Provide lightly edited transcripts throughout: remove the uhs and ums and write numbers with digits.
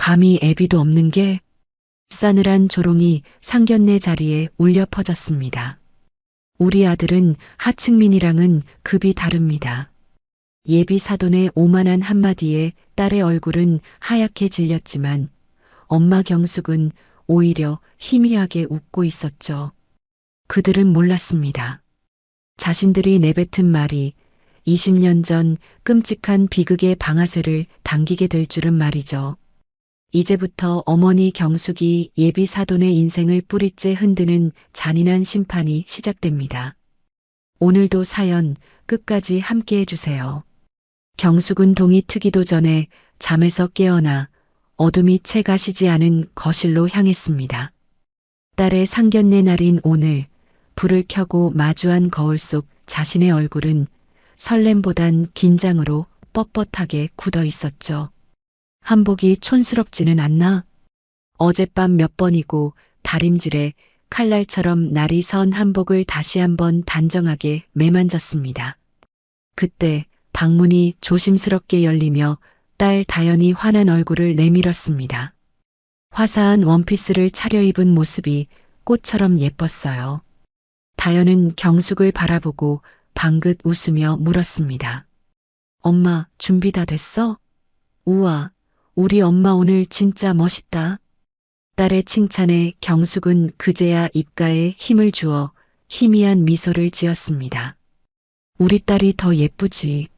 감히 애비도 없는 게? 싸늘한 조롱이 상견례 자리에 울려 퍼졌습니다. 우리 아들은 하층민이랑은 급이 다릅니다. 예비 사돈의 오만한 한마디에 딸의 얼굴은 하얗게 질렸지만 엄마 경숙은 오히려 희미하게 웃고 있었죠. 그들은 몰랐습니다. 자신들이 내뱉은 말이 20년 전 끔찍한 비극의 방아쇠를 당기게 될 줄은 말이죠. 이제부터 어머니 경숙이 예비 사돈의 인생을 뿌리째 흔드는 잔인한 심판이 시작됩니다. 오늘도 사연 끝까지 함께 해주세요. 경숙은 동이 트기도 전에 잠에서 깨어나 어둠이 채 가시지 않은 거실로 향했습니다. 딸의 상견례 날인 오늘 불을 켜고 마주한 거울 속 자신의 얼굴은 설렘보단 긴장으로 뻣뻣하게 굳어 있었죠. 한복이 촌스럽지는 않나? 어젯밤 몇 번이고 다림질에 칼날처럼 날이 선 한복을 다시 한번 단정하게 매만졌습니다. 그때 방문이 조심스럽게 열리며 딸 다연이 환한 얼굴을 내밀었습니다. 화사한 원피스를 차려입은 모습이 꽃처럼 예뻤어요. 다연은 경숙을 바라보고 방긋 웃으며 물었습니다. 엄마, 준비 다 됐어? 우와, 우리 엄마 오늘 진짜 멋있다. 딸의 칭찬에 경숙은 그제야 입가에 힘을 주어 희미한 미소를 지었습니다. 우리 딸이 더 예쁘지.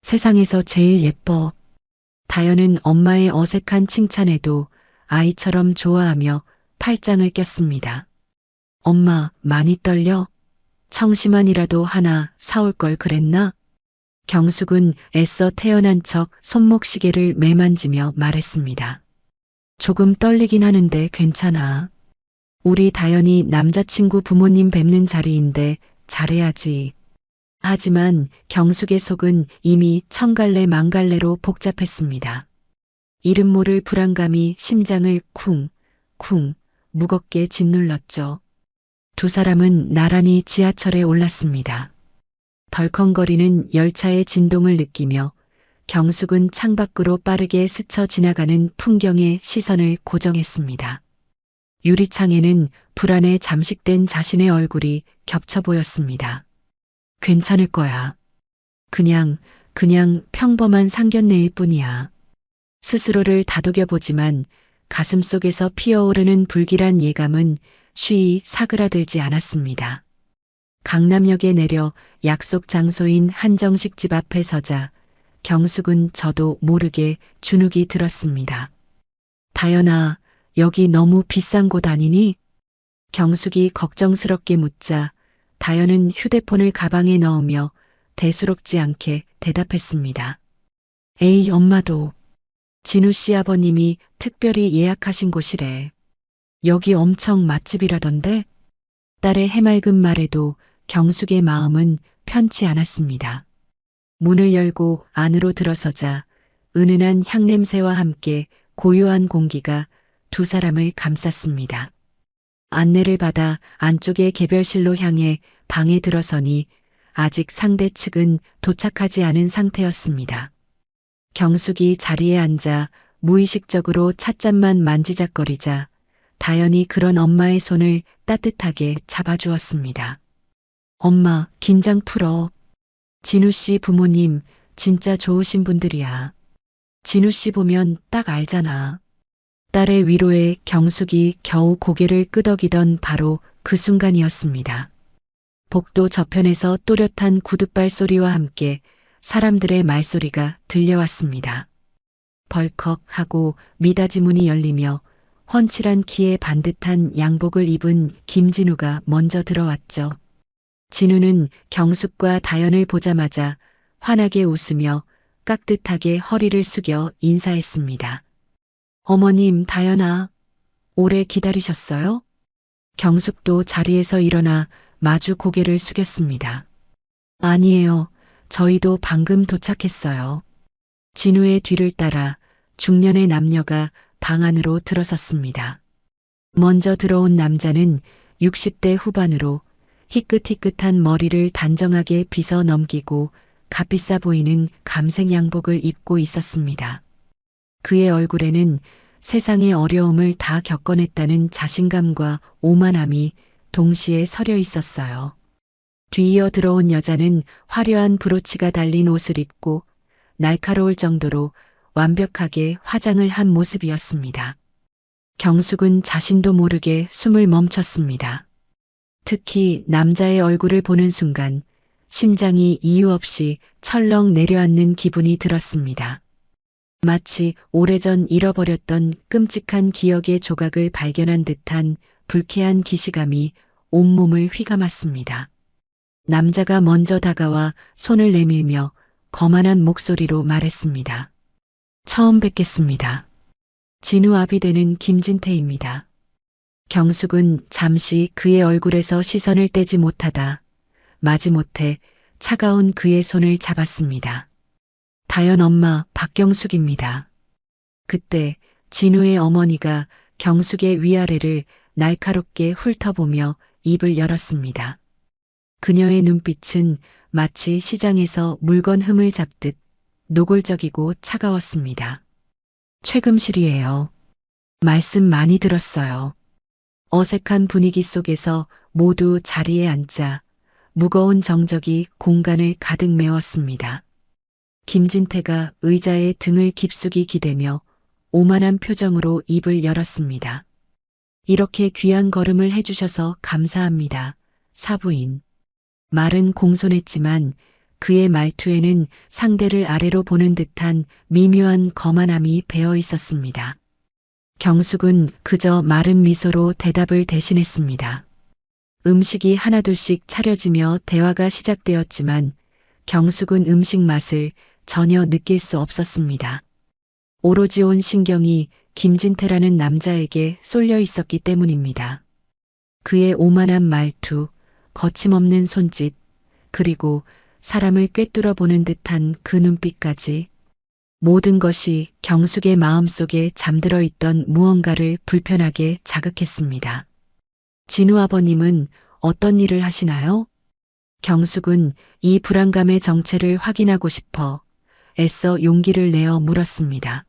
세상에서 제일 예뻐. 다연은 엄마의 어색한 칭찬에도 아이처럼 좋아하며 팔짱을 꼈습니다. 엄마, 많이 떨려? 청심환이라도 하나 사올 걸 그랬나? 경숙은 애써 태어난 척 손목시계를 매만지며 말했습니다. 조금 떨리긴 하는데 괜찮아. 우리 다연이 남자친구 부모님 뵙는 자리인데 잘해야지. 하지만 경숙의 속은 이미 천갈래 만갈래로 복잡했습니다. 이름 모를 불안감이 심장을 쿵쿵 무겁게 짓눌렀죠. 두 사람은 나란히 지하철에 올랐습니다. 덜컹거리는 열차의 진동을 느끼며 경숙은 창밖으로 빠르게 스쳐 지나가는 풍경에 시선을 고정했습니다. 유리창에는 불안에 잠식된 자신의 얼굴이 겹쳐 보였습니다. 괜찮을 거야. 그냥 평범한 상견례일 뿐이야. 스스로를 다독여보지만 가슴속에서 피어오르는 불길한 예감은 쉬이 사그라들지 않았습니다. 강남역에 내려 약속 장소인 한정식 집 앞에 서자 경숙은 저도 모르게 주눅이 들었습니다. 다연아, 여기 너무 비싼 곳 아니니? 경숙이 걱정스럽게 묻자 다연은 휴대폰을 가방에 넣으며 대수롭지 않게 대답했습니다. 에이, 엄마도. 진우 씨 아버님이 특별히 예약하신 곳이래. 여기 엄청 맛집이라던데? 딸의 해맑은 말에도 경숙의 마음은 편치 않았습니다. 문을 열고 안으로 들어서자 은은한 향냄새와 함께 고요한 공기가 두 사람을 감쌌습니다. 안내를 받아 안쪽의 개별실로 향해 방에 들어서니 아직 상대 측은 도착하지 않은 상태였습니다. 경숙이 자리에 앉아 무의식적으로 찻잔만 만지작거리자 다연이 그런 엄마의 손을 따뜻하게 잡아주었습니다. 엄마, 긴장 풀어. 진우 씨 부모님 진짜 좋으신 분들이야. 진우 씨 보면 딱 알잖아. 딸의 위로에 경숙이 겨우 고개를 끄덕이던 바로 그 순간이었습니다. 복도 저편에서 또렷한 구둣발 소리와 함께 사람들의 말소리가 들려왔습니다. 벌컥 하고 미닫이 문이 열리며 훤칠한 키에 반듯한 양복을 입은 김진우가 먼저 들어왔죠. 진우는 경숙과 다연을 보자마자 환하게 웃으며 깍듯하게 허리를 숙여 인사했습니다. 어머님, 다연아, 오래 기다리셨어요? 경숙도 자리에서 일어나 마주 고개를 숙였습니다. 아니에요. 저희도 방금 도착했어요. 진우의 뒤를 따라 중년의 남녀가 방 안으로 들어섰습니다. 먼저 들어온 남자는 60대 후반으로 희끗희끗한 머리를 단정하게 빗어 넘기고 값비싸 보이는 감색 양복을 입고 있었습니다. 그의 얼굴에는 세상의 어려움을 다 겪어냈다는 자신감과 오만함이 동시에 서려 있었어요. 뒤이어 들어온 여자는 화려한 브로치가 달린 옷을 입고 날카로울 정도로 완벽하게 화장을 한 모습이었습니다. 경숙은 자신도 모르게 숨을 멈췄습니다. 특히 남자의 얼굴을 보는 순간 심장이 이유 없이 철렁 내려앉는 기분이 들었습니다. 마치 오래전 잃어버렸던 끔찍한 기억의 조각을 발견한 듯한 불쾌한 기시감이 온몸을 휘감았습니다. 남자가 먼저 다가와 손을 내밀며 거만한 목소리로 말했습니다. 처음 뵙겠습니다. 진우 아비 되는 김진태입니다. 경숙은 잠시 그의 얼굴에서 시선을 떼지 못하다 마지못해 차가운 그의 손을 잡았습니다. 다연 엄마 박경숙입니다. 그때 진우의 어머니가 경숙의 위아래를 날카롭게 훑어보며 입을 열었습니다. 그녀의 눈빛은 마치 시장에서 물건 흠을 잡듯 노골적이고 차가웠습니다. 최금실이에요. 말씀 많이 들었어요. 어색한 분위기 속에서 모두 자리에 앉자 무거운 정적이 공간을 가득 메웠습니다. 김진태가 의자에 등을 깊숙이 기대며 오만한 표정으로 입을 열었습니다. 이렇게 귀한 걸음을 해주셔서 감사합니다. 사부인. 말은 공손했지만 그의 말투에는 상대를 아래로 보는 듯한 미묘한 거만함이 배어 있었습니다. 경숙은 그저 마른 미소로 대답을 대신했습니다. 음식이 하나둘씩 차려지며 대화가 시작되었지만 경숙은 음식 맛을 전혀 느낄 수 없었습니다. 오로지 온 신경이 김진태라는 남자에게 쏠려 있었기 때문입니다. 그의 오만한 말투, 거침없는 손짓, 그리고 사람을 꿰뚫어 보는 듯한 그 눈빛까지 모든 것이 경숙의 마음속에 잠들어 있던 무언가를 불편하게 자극했습니다. 진우 아버님은 어떤 일을 하시나요? 경숙은 이 불안감의 정체를 확인하고 싶어 애써 용기를 내어 물었습니다.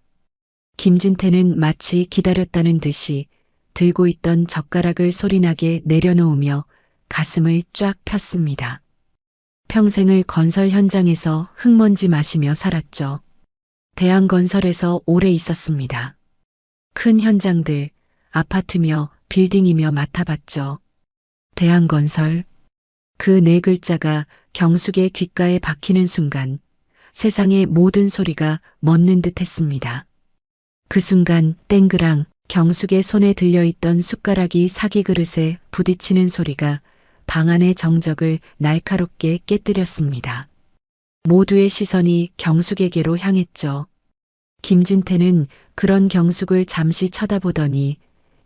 김진태는 마치 기다렸다는 듯이 들고 있던 젓가락을 소리나게 내려놓으며 가슴을 쫙 폈습니다. 평생을 건설 현장에서 흙먼지 마시며 살았죠. 대한건설에서 오래 있었습니다. 큰 현장들, 아파트며 빌딩이며 맡아봤죠. 대한건설. 그 네 글자가 경숙의 귓가에 박히는 순간 세상의 모든 소리가 멎는 듯 했습니다. 그 순간 땡그랑 경숙의 손에 들려있던 숟가락이 사기 그릇에 부딪히는 소리가 방 안의 정적을 날카롭게 깨뜨렸습니다. 모두의 시선이 경숙에게로 향했죠. 김진태는 그런 경숙을 잠시 쳐다보더니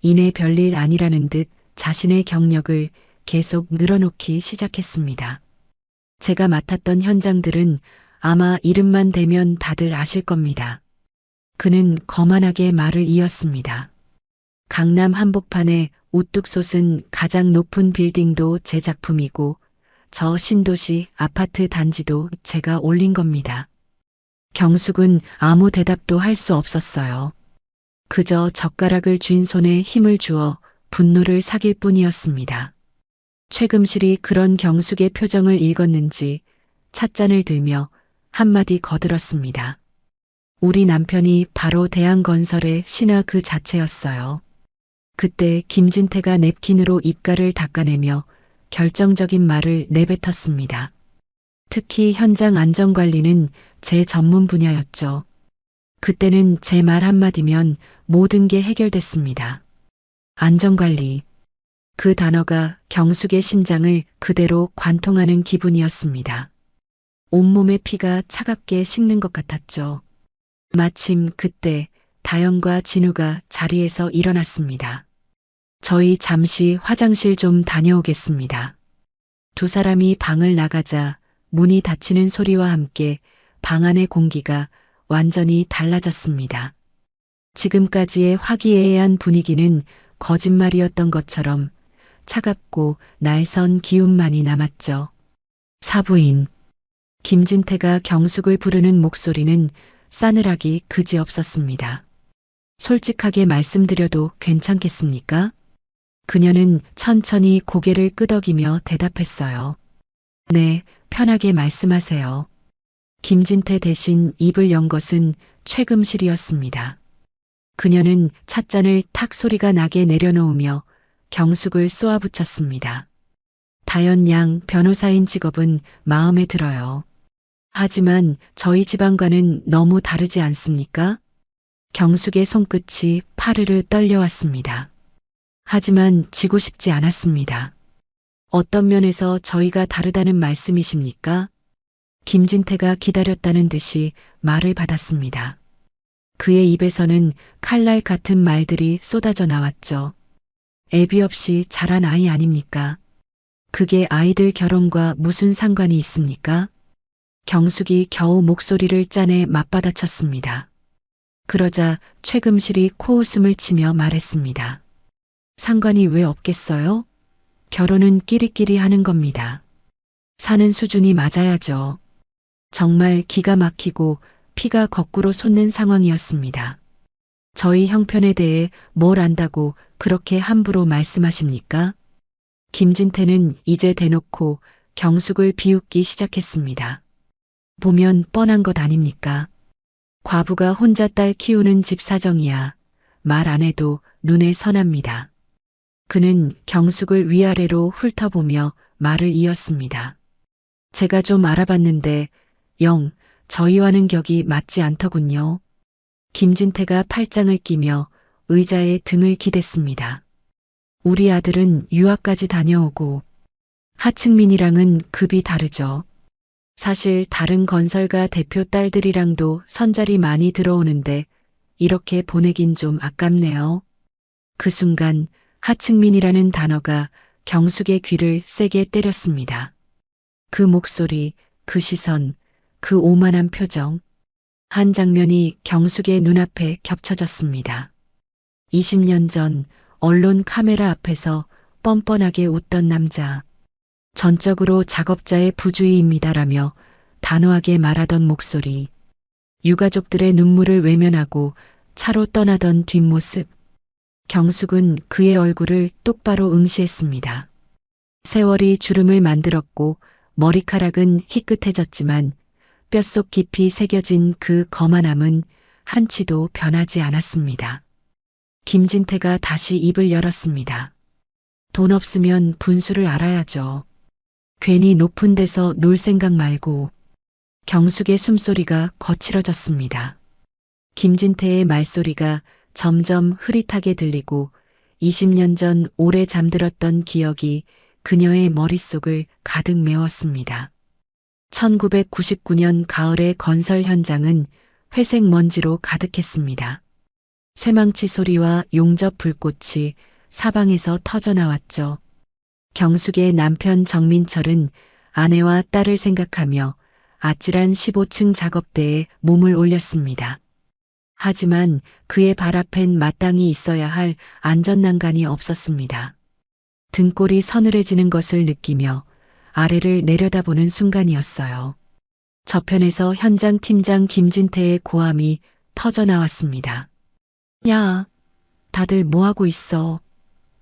이내 별일 아니라는 듯 자신의 경력을 계속 늘어놓기 시작했습니다. 제가 맡았던 현장들은 아마 이름만 대면 다들 아실 겁니다. 그는 거만하게 말을 이었습니다. 강남 한복판에 우뚝 솟은 가장 높은 빌딩도 제 작품이고 저 신도시 아파트 단지도 제가 올린 겁니다. 경숙은 아무 대답도 할 수 없었어요. 그저 젓가락을 쥔 손에 힘을 주어 분노를 삭일 뿐이었습니다. 최금실이 그런 경숙의 표정을 읽었는지 찻잔을 들며 한마디 거들었습니다. 우리 남편이 바로 대한건설의 신하 그 자체였어요. 그때 김진태가 냅킨으로 입가를 닦아내며 결정적인 말을 내뱉었습니다. 특히 현장 안전관리는 제 전문 분야였죠. 그때는 제 말 한마디면 모든 게 해결됐습니다. 안전관리. 그 단어가 경숙의 심장을 그대로 관통하는 기분이었습니다. 온몸의 피가 차갑게 식는 것 같았죠. 마침 그때 다영과 진우가 자리에서 일어났습니다. 저희 잠시 화장실 좀 다녀오겠습니다. 두 사람이 방을 나가자 문이 닫히는 소리와 함께 방 안의 공기가 완전히 달라졌습니다. 지금까지의 화기애애한 분위기는 거짓말이었던 것처럼 차갑고 날선 기운만이 남았죠. 사부인. 김진태가 경숙을 부르는 목소리는 싸늘하기 그지없었습니다. 솔직하게 말씀드려도 괜찮겠습니까? 그녀는 천천히 고개를 끄덕이며 대답했어요. 네, 편하게 말씀하세요. 김진태 대신 입을 연 것은 최금실이었습니다. 그녀는 찻잔을 탁 소리가 나게 내려놓으며 경숙을 쏘아붙였습니다. 다연 양 변호사인 직업은 마음에 들어요. 하지만 저희 집안과는 너무 다르지 않습니까? 경숙의 손끝이 파르르 떨려왔습니다. 하지만 지고 싶지 않았습니다. 어떤 면에서 저희가 다르다는 말씀이십니까? 김진태가 기다렸다는 듯이 말을 받았습니다. 그의 입에서는 칼날 같은 말들이 쏟아져 나왔죠. 애비 없이 자란 아이 아닙니까? 그게 아이들 결혼과 무슨 상관이 있습니까? 경숙이 겨우 목소리를 짜내 맞받아쳤습니다. 그러자 최금실이 코웃음을 치며 말했습니다. 상관이 왜 없겠어요? 결혼은 끼리끼리 하는 겁니다. 사는 수준이 맞아야죠. 정말 기가 막히고 피가 거꾸로 솟는 상황이었습니다. 저희 형편에 대해 뭘 안다고 그렇게 함부로 말씀하십니까? 김진태는 이제 대놓고 경숙을 비웃기 시작했습니다. 보면 뻔한 것 아닙니까? 과부가 혼자 딸 키우는 집 사정이야. 말 안 해도 눈에 선합니다. 그는 경숙을 위아래로 훑어보며 말을 이었습니다. 제가 좀 알아봤는데 영 저희와는 격이 맞지 않더군요. 김진태가 팔짱을 끼며 의자에 등을 기댔습니다. 우리 아들은 유학까지 다녀오고 하층민이랑은 급이 다르죠. 사실 다른 건설가 대표 딸들이랑도 선자리 많이 들어오는데 이렇게 보내긴 좀 아깝네요. 그 순간 하층민이라는 단어가 경숙의 귀를 세게 때렸습니다. 그 목소리, 그 시선, 그 오만한 표정. 한 장면이 경숙의 눈앞에 겹쳐졌습니다. 20년 전 언론 카메라 앞에서 뻔뻔하게 웃던 남자. 전적으로 작업자의 부주의입니다라며 단호하게 말하던 목소리. 유가족들의 눈물을 외면하고 차로 떠나던 뒷모습. 경숙은 그의 얼굴을 똑바로 응시했습니다. 세월이 주름을 만들었고 머리카락은 희끗해졌지만 뼛속 깊이 새겨진 그 거만함은 한치도 변하지 않았습니다. 김진태가 다시 입을 열었습니다. 돈 없으면 분수를 알아야죠. 괜히 높은 데서 놀 생각 말고. 경숙의 숨소리가 거칠어졌습니다. 김진태의 말소리가 점점 흐릿하게 들리고 20년 전 오래 잠들었던 기억이 그녀의 머릿속을 가득 메웠습니다. 1999년 가을의 건설 현장은 회색 먼지로 가득했습니다. 쇠망치 소리와 용접 불꽃이 사방에서 터져나왔죠. 경숙의 남편 정민철은 아내와 딸을 생각하며 아찔한 15층 작업대에 몸을 올렸습니다. 하지만 그의 발 앞엔 마땅히 있어야 할 안전난간이 없었습니다. 등골이 서늘해지는 것을 느끼며 아래를 내려다보는 순간이었어요. 저편에서 현장 팀장 김진태의 고함이 터져나왔습니다. 야, 다들 뭐하고 있어?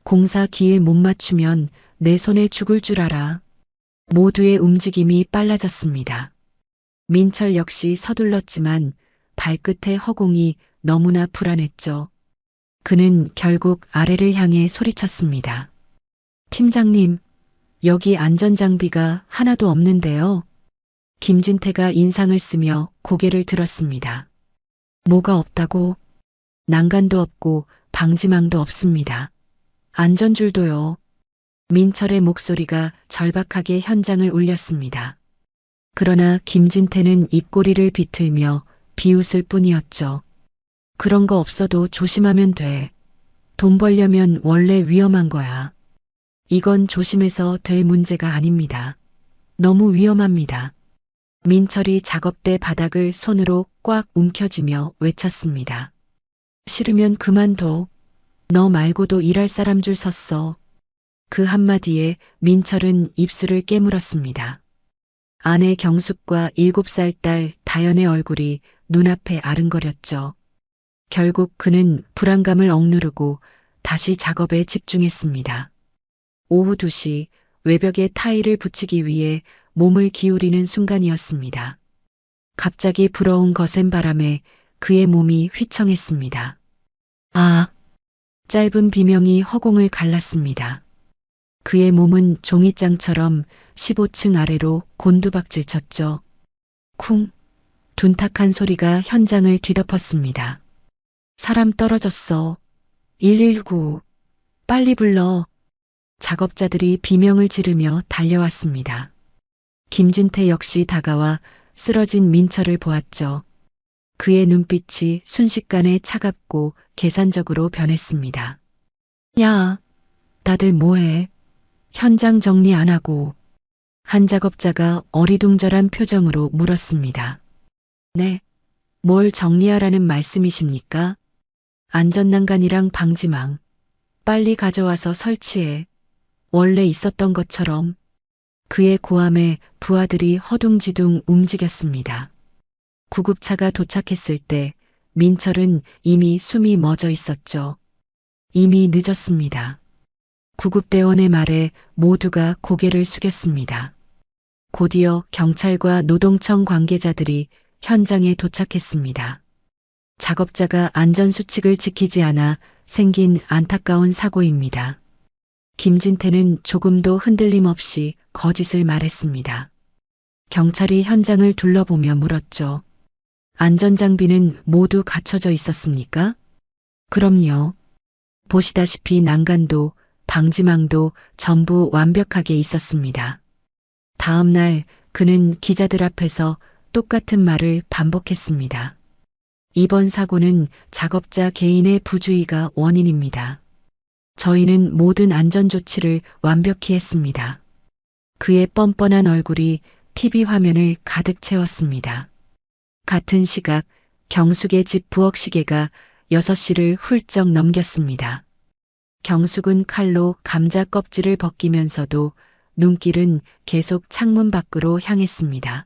공사 기일 못 맞추면 내 손에 죽을 줄 알아. 모두의 움직임이 빨라졌습니다. 민철 역시 서둘렀지만 발끝의 허공이 너무나 불안했죠. 그는 결국 아래를 향해 소리쳤습니다. 팀장님, 여기 안전장비가 하나도 없는데요. 김진태가 인상을 쓰며 고개를 들었습니다. 뭐가 없다고? 난간도 없고 방지망도 없습니다. 안전줄도요. 민철의 목소리가 절박하게 현장을 울렸습니다. 그러나 김진태는 입꼬리를 비틀며 비웃을 뿐이었죠. 그런 거 없어도 조심하면 돼. 돈 벌려면 원래 위험한 거야. 이건 조심해서 될 문제가 아닙니다. 너무 위험합니다. 민철이 작업대 바닥을 손으로 꽉 움켜쥐며 외쳤습니다. 싫으면 그만둬. 너 말고도 일할 사람 줄 섰어. 그 한마디에 민철은 입술을 깨물었습니다. 아내 경숙과 7살 딸 다연의 얼굴이 눈앞에 아른거렸죠. 결국 그는 불안감을 억누르고 다시 작업에 집중했습니다. 오후 2시 외벽에 타일을 붙이기 위해 몸을 기울이는 순간이었습니다. 갑자기 불어온 거센 바람에 그의 몸이 휘청했습니다. 아! 짧은 비명이 허공을 갈랐습니다. 그의 몸은 종이장처럼 15층 아래로 곤두박질 쳤죠. 쿵! 둔탁한 소리가 현장을 뒤덮었습니다. 사람 떨어졌어. 119. 빨리 불러. 작업자들이 비명을 지르며 달려왔습니다. 김진태 역시 다가와 쓰러진 민철을 보았죠. 그의 눈빛이 순식간에 차갑고 계산적으로 변했습니다. 야, 다들 뭐해? 현장 정리 안 하고. 한 작업자가 어리둥절한 표정으로 물었습니다. 네, 뭘 정리하라는 말씀이십니까? 안전난간이랑 방지망. 빨리 가져와서 설치해. 원래 있었던 것처럼. 그의 고함에 부하들이 허둥지둥 움직였습니다. 구급차가 도착했을 때 민철은 이미 숨이 멎어 있었죠. 이미 늦었습니다. 구급대원의 말에 모두가 고개를 숙였습니다. 곧이어 경찰과 노동청 관계자들이 현장에 도착했습니다. 작업자가 안전수칙을 지키지 않아 생긴 안타까운 사고입니다. 김진태는 조금도 흔들림 없이 거짓을 말했습니다. 경찰이 현장을 둘러보며 물었죠. 안전장비는 모두 갖춰져 있었습니까? 그럼요. 보시다시피 난간도 방지망도 전부 완벽하게 있었습니다. 다음 날 그는 기자들 앞에서 똑같은 말을 반복했습니다. 이번 사고는 작업자 개인의 부주의가 원인입니다. 저희는 모든 안전조치를 완벽히 했습니다. 그의 뻔뻔한 얼굴이 TV 화면을 가득 채웠습니다. 같은 시각 경숙의 집 부엌 시계가 6시를 훌쩍 넘겼습니다. 경숙은 칼로 감자 껍질을 벗기면서도 눈길은 계속 창문 밖으로 향했습니다.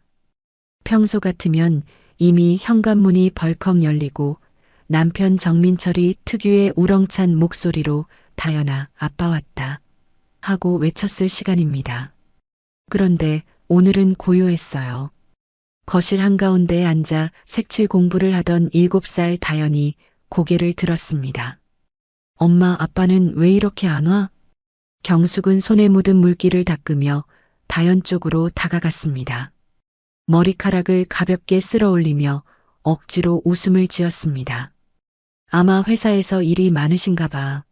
평소 같으면 이미 현관문이 벌컥 열리고 남편 정민철이 특유의 우렁찬 목소리로 다연아, 아빠 왔다 하고 외쳤을 시간입니다. 그런데 오늘은 고요했어요. 거실 한가운데에 앉아 색칠 공부를 하던 7살 다연이 고개를 들었습니다. 엄마, 아빠는 왜 이렇게 안 와? 경숙은 손에 묻은 물기를 닦으며 다연 쪽으로 다가갔습니다. 머리카락을 가볍게 쓸어 올리며 억지로 웃음을 지었습니다. 아마 회사에서 일이 많으신가 봐.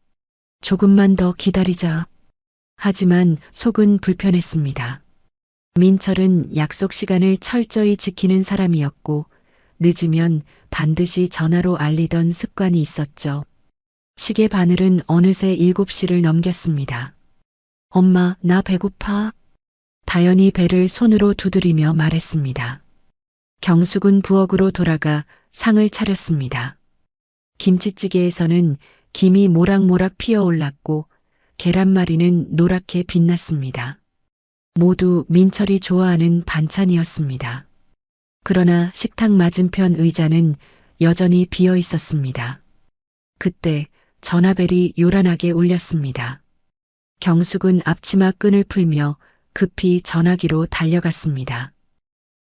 조금만 더 기다리자. 하지만 속은 불편했습니다. 민철은 약속 시간을 철저히 지키는 사람이었고 늦으면 반드시 전화로 알리던 습관이 있었죠. 시계 바늘은 어느새 7시를 넘겼습니다. 엄마, 나 배고파. 다연이 배를 손으로 두드리며 말했습니다. 경숙은 부엌으로 돌아가 상을 차렸습니다. 김치찌개에서는 김이 모락모락 피어올랐고 계란말이는 노랗게 빛났습니다. 모두 민철이 좋아하는 반찬이었습니다. 그러나 식탁 맞은편 의자는 여전히 비어 있었습니다. 그때 전화벨이 요란하게 울렸습니다. 경숙은 앞치마 끈을 풀며 급히 전화기로 달려갔습니다.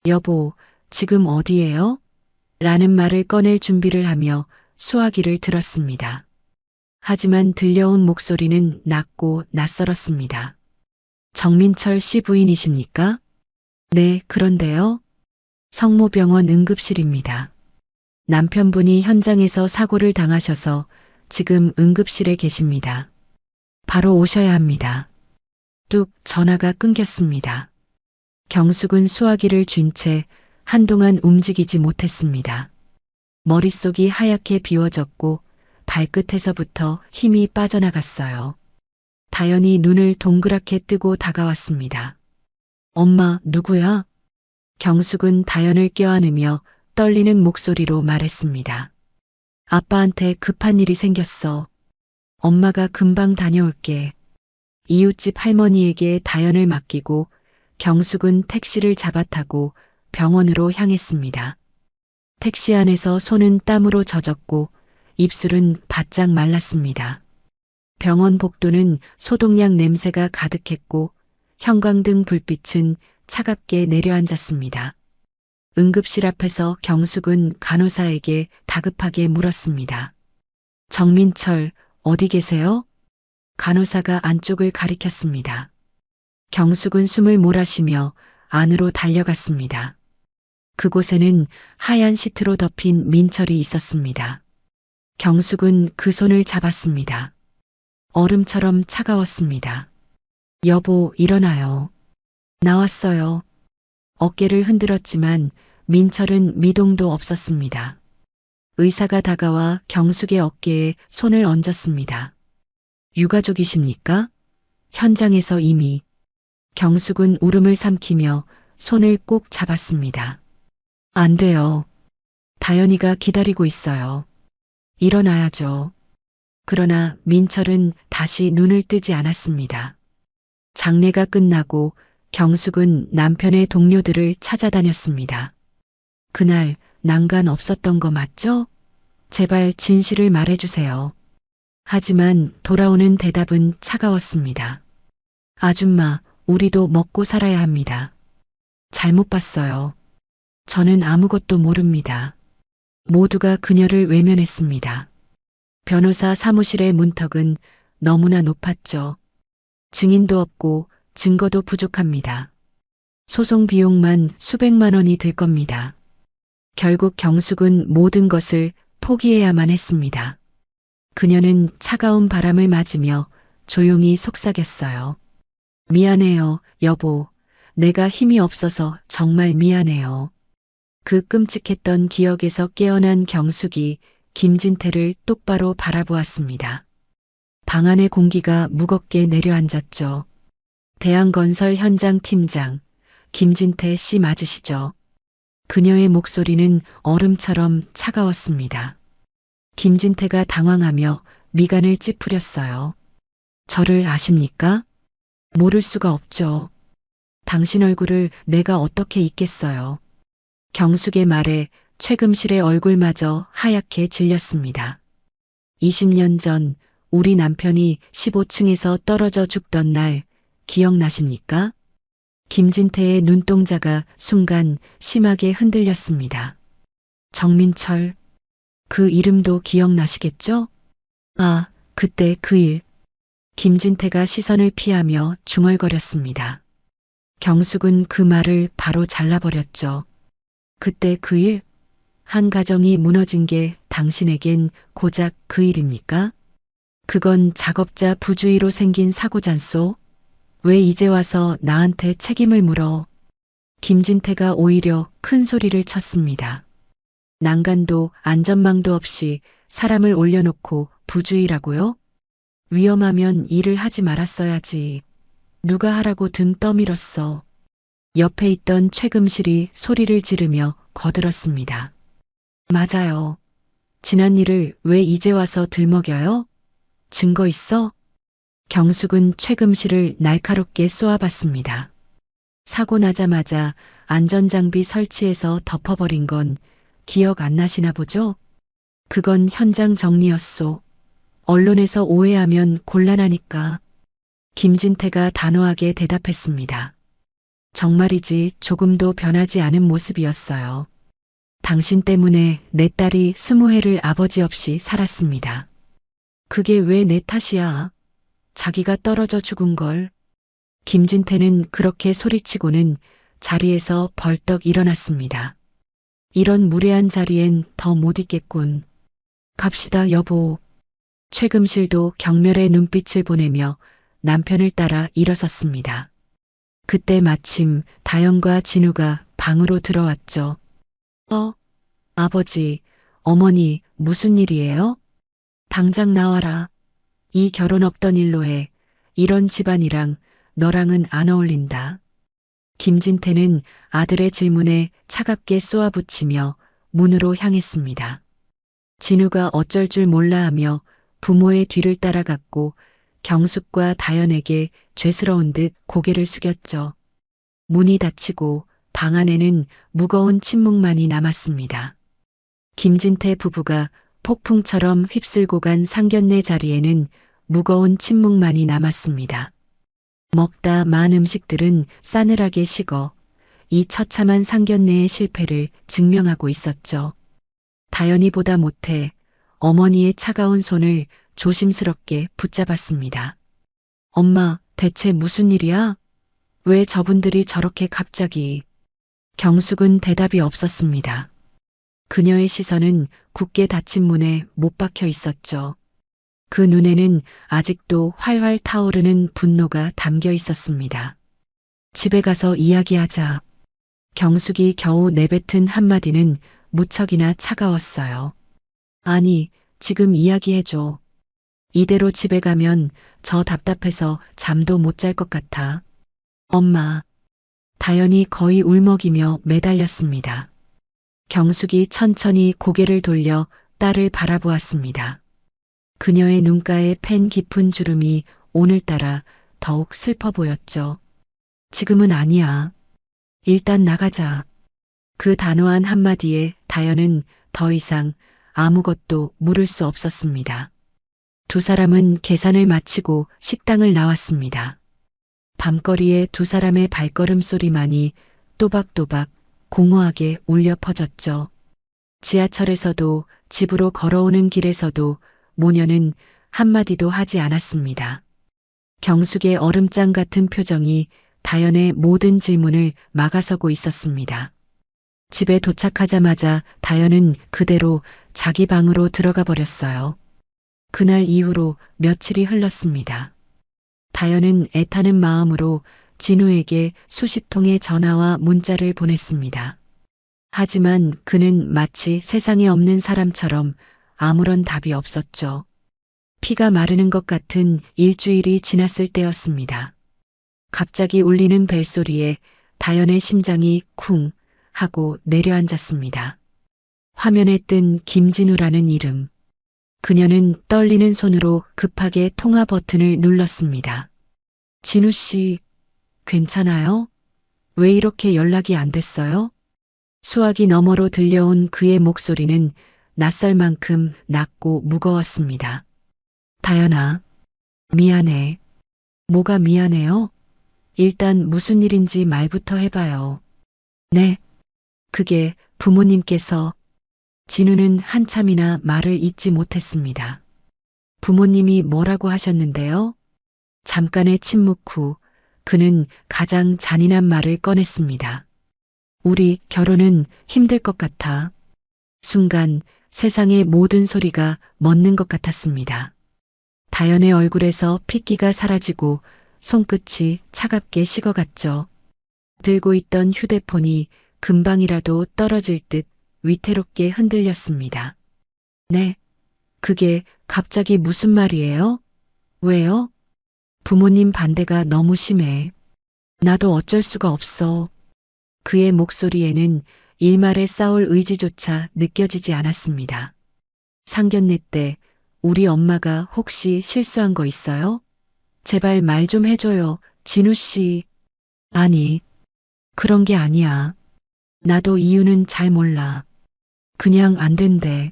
여보, 지금 어디예요? 라는 말을 꺼낼 준비를 하며 수화기를 들었습니다. 하지만 들려온 목소리는 낮고 낯설었습니다. 정민철 씨 부인이십니까? 네, 그런데요. 성모병원 응급실입니다. 남편분이 현장에서 사고를 당하셔서 지금 응급실에 계십니다. 바로 오셔야 합니다. 뚝 전화가 끊겼습니다. 경숙은 수화기를 쥔 채 한동안 움직이지 못했습니다. 머릿속이 하얗게 비워졌고 발끝에서부터 힘이 빠져나갔어요. 다연이 눈을 동그랗게 뜨고 다가왔습니다. 엄마, 누구야? 경숙은 다연을 껴안으며 떨리는 목소리로 말했습니다. 아빠한테 급한 일이 생겼어. 엄마가 금방 다녀올게. 이웃집 할머니에게 다연을 맡기고 경숙은 택시를 잡아타고 병원으로 향했습니다. 택시 안에서 손은 땀으로 젖었고 입술은 바짝 말랐습니다. 병원 복도는 소독약 냄새가 가득했고 형광등 불빛은 차갑게 내려앉았습니다. 응급실 앞에서 경숙은 간호사에게 다급하게 물었습니다. 정민철, 어디 계세요? 간호사가 안쪽을 가리켰습니다. 경숙은 숨을 몰아쉬며 안으로 달려갔습니다. 그곳에는 하얀 시트로 덮인 민철이 있었습니다. 경숙은 그 손을 잡았습니다. 얼음처럼 차가웠습니다. 여보, 일어나요. 나왔어요. 어깨를 흔들었지만 민철은 미동도 없었습니다. 의사가 다가와 경숙의 어깨에 손을 얹었습니다. 유가족이십니까? 현장에서 이미. 경숙은 울음을 삼키며 손을 꼭 잡았습니다. 안 돼요. 다연이가 기다리고 있어요. 일어나야죠. 그러나 민철은 다시 눈을 뜨지 않았습니다. 장례가 끝나고 경숙은 남편의 동료들을 찾아다녔습니다. 그날 난간 없었던 거 맞죠? 제발 진실을 말해주세요. 하지만 돌아오는 대답은 차가웠습니다. 아줌마, 우리도 먹고 살아야 합니다. 잘못 봤어요. 저는 아무것도 모릅니다. 모두가 그녀를 외면했습니다. 변호사 사무실의 문턱은 너무나 높았죠. 증인도 없고 증거도 부족합니다. 소송 비용만 수백만 원이 들 겁니다. 결국 경숙은 모든 것을 포기해야만 했습니다. 그녀는 차가운 바람을 맞으며 조용히 속삭였어요. 미안해요, 여보. 내가 힘이 없어서 정말 미안해요. 그 끔찍했던 기억에서 깨어난 경숙이 김진태를 똑바로 바라보았습니다. 방 안의 공기가 무겁게 내려앉았죠. 대한건설 현장 팀장, 김진태 씨 맞으시죠? 그녀의 목소리는 얼음처럼 차가웠습니다. 김진태가 당황하며 미간을 찌푸렸어요. 저를 아십니까? 모를 수가 없죠. 당신 얼굴을 내가 어떻게 잊겠어요. 경숙의 말에 최금실의 얼굴마저 하얗게 질렸습니다. 20년 전 우리 남편이 15층에서 떨어져 죽던 날 기억나십니까? 김진태의 눈동자가 순간 심하게 흔들렸습니다. 정민철, 그 이름도 기억나시겠죠? 아, 그때 그 일. 김진태가 시선을 피하며 중얼거렸습니다. 경숙은 그 말을 바로 잘라버렸죠. 그때 그 일? 한 가정이 무너진 게 당신에겐 고작 그 일입니까? 그건 작업자 부주의로 생긴 사고잖소? 왜 이제 와서 나한테 책임을 물어? 김진태가 오히려 큰 소리를 쳤습니다. 난간도 안전망도 없이 사람을 올려놓고 부주의라고요? 위험하면 일을 하지 말았어야지. 누가 하라고 등 떠밀었어. 옆에 있던 최금실이 소리를 지르며 거들었습니다. 맞아요. 지난 일을 왜 이제 와서 들먹여요? 증거 있어? 경숙은 최금실을 날카롭게 쏘아봤습니다. 사고 나자마자 안전장비 설치해서 덮어버린 건 기억 안 나시나 보죠? 그건 현장 정리였소. 언론에서 오해하면 곤란하니까. 김진태가 단호하게 대답했습니다. 정말이지 조금도 변하지 않은 모습이었어요. 당신 때문에 내 딸이 20해를 아버지 없이 살았습니다. 그게 왜 내 탓이야? 자기가 떨어져 죽은 걸. 김진태는 그렇게 소리치고는 자리에서 벌떡 일어났습니다. 이런 무례한 자리엔 더 못 있겠군. 갑시다, 여보. 최금실도 경멸의 눈빛을 보내며 남편을 따라 일어섰습니다. 그때 마침 다영과 진우가 방으로 들어왔죠. 아버지, 어머니, 무슨 일이에요? 당장 나와라. 이 결혼 없던 일로 해. 이런 집안이랑 너랑은 안 어울린다. 김진태는 아들의 질문에 차갑게 쏘아붙이며 문으로 향했습니다. 진우가 어쩔 줄 몰라 하며 부모의 뒤를 따라갔고 경숙과 다연에게 죄스러운 듯 고개를 숙였죠. 문이 닫히고 방 안에는 무거운 침묵만이 남았습니다. 김진태 부부가 폭풍처럼 휩쓸고 간 상견례 자리에는 무거운 침묵만이 남았습니다. 먹다 만 음식들은 싸늘하게 식어 이 처참한 상견례의 실패를 증명하고 있었죠. 다연이 보다 못해 어머니의 차가운 손을 조심스럽게 붙잡았습니다. 엄마, 대체 무슨 일이야? 왜 저분들이 저렇게 갑자기? 경숙은 대답이 없었습니다. 그녀의 시선은 굳게 닫힌 문에 못 박혀 있었죠. 그 눈에는 아직도 활활 타오르는 분노가 담겨 있었습니다. 집에 가서 이야기하자. 경숙이 겨우 내뱉은 한마디는 무척이나 차가웠어요. 아니, 지금 이야기해줘. 이대로 집에 가면 저 답답해서 잠도 못 잘 것 같아. 엄마. 다연이 거의 울먹이며 매달렸습니다. 경숙이 천천히 고개를 돌려 딸을 바라보았습니다. 그녀의 눈가에 팬 깊은 주름이 오늘따라 더욱 슬퍼 보였죠. 지금은 아니야. 일단 나가자. 그 단호한 한마디에 다연은 더 이상 아무것도 물을 수 없었습니다. 두 사람은 계산을 마치고 식당을 나왔습니다. 밤거리에 두 사람의 발걸음 소리만이 또박또박 공허하게 울려 퍼졌죠. 지하철에서도 집으로 걸어오는 길에서도 모녀는 한마디도 하지 않았습니다. 경숙의 얼음장 같은 표정이 다연의 모든 질문을 막아서고 있었습니다. 집에 도착하자마자 다연은 그대로 자기 방으로 들어가 버렸어요. 그날 이후로 며칠이 흘렀습니다. 다연은 애타는 마음으로 진우에게 수십 통의 전화와 문자를 보냈습니다. 하지만 그는 마치 세상에 없는 사람처럼 아무런 답이 없었죠. 피가 마르는 것 같은 일주일이 지났을 때였습니다. 갑자기 울리는 벨소리에 다연의 심장이 쿵 하고 내려앉았습니다. 화면에 뜬 김진우라는 이름. 그녀는 떨리는 손으로 급하게 통화 버튼을 눌렀습니다. 진우 씨, 괜찮아요? 왜 이렇게 연락이 안 됐어요? 수화기 너머로 들려온 그의 목소리는 낯설 만큼 낮고 무거웠습니다. 다연아, 미안해. 뭐가 미안해요? 일단 무슨 일인지 말부터 해봐요. 네. 그게 부모님께서. 진우는 한참이나 말을 잇지 못했습니다. 부모님이 뭐라고 하셨는데요? 잠깐의 침묵 후 그는 가장 잔인한 말을 꺼냈습니다. 우리 결혼은 힘들 것 같아. 순간 세상의 모든 소리가 멎는 것 같았습니다. 다연의 얼굴에서 핏기가 사라지고 손끝이 차갑게 식어갔죠. 들고 있던 휴대폰이 금방이라도 떨어질 듯 위태롭게 흔들렸습니다. 네, 그게 갑자기 무슨 말이에요? 왜요? 부모님 반대가 너무 심해. 나도 어쩔 수가 없어. 그의 목소리에는 일말의 싸울 의지조차 느껴지지 않았습니다. 상견례 때 우리 엄마가 혹시 실수한 거 있어요? 제발 말 좀 해줘요, 진우 씨. 아니, 그런 게 아니야. 나도 이유는 잘 몰라. 그냥 안 된대.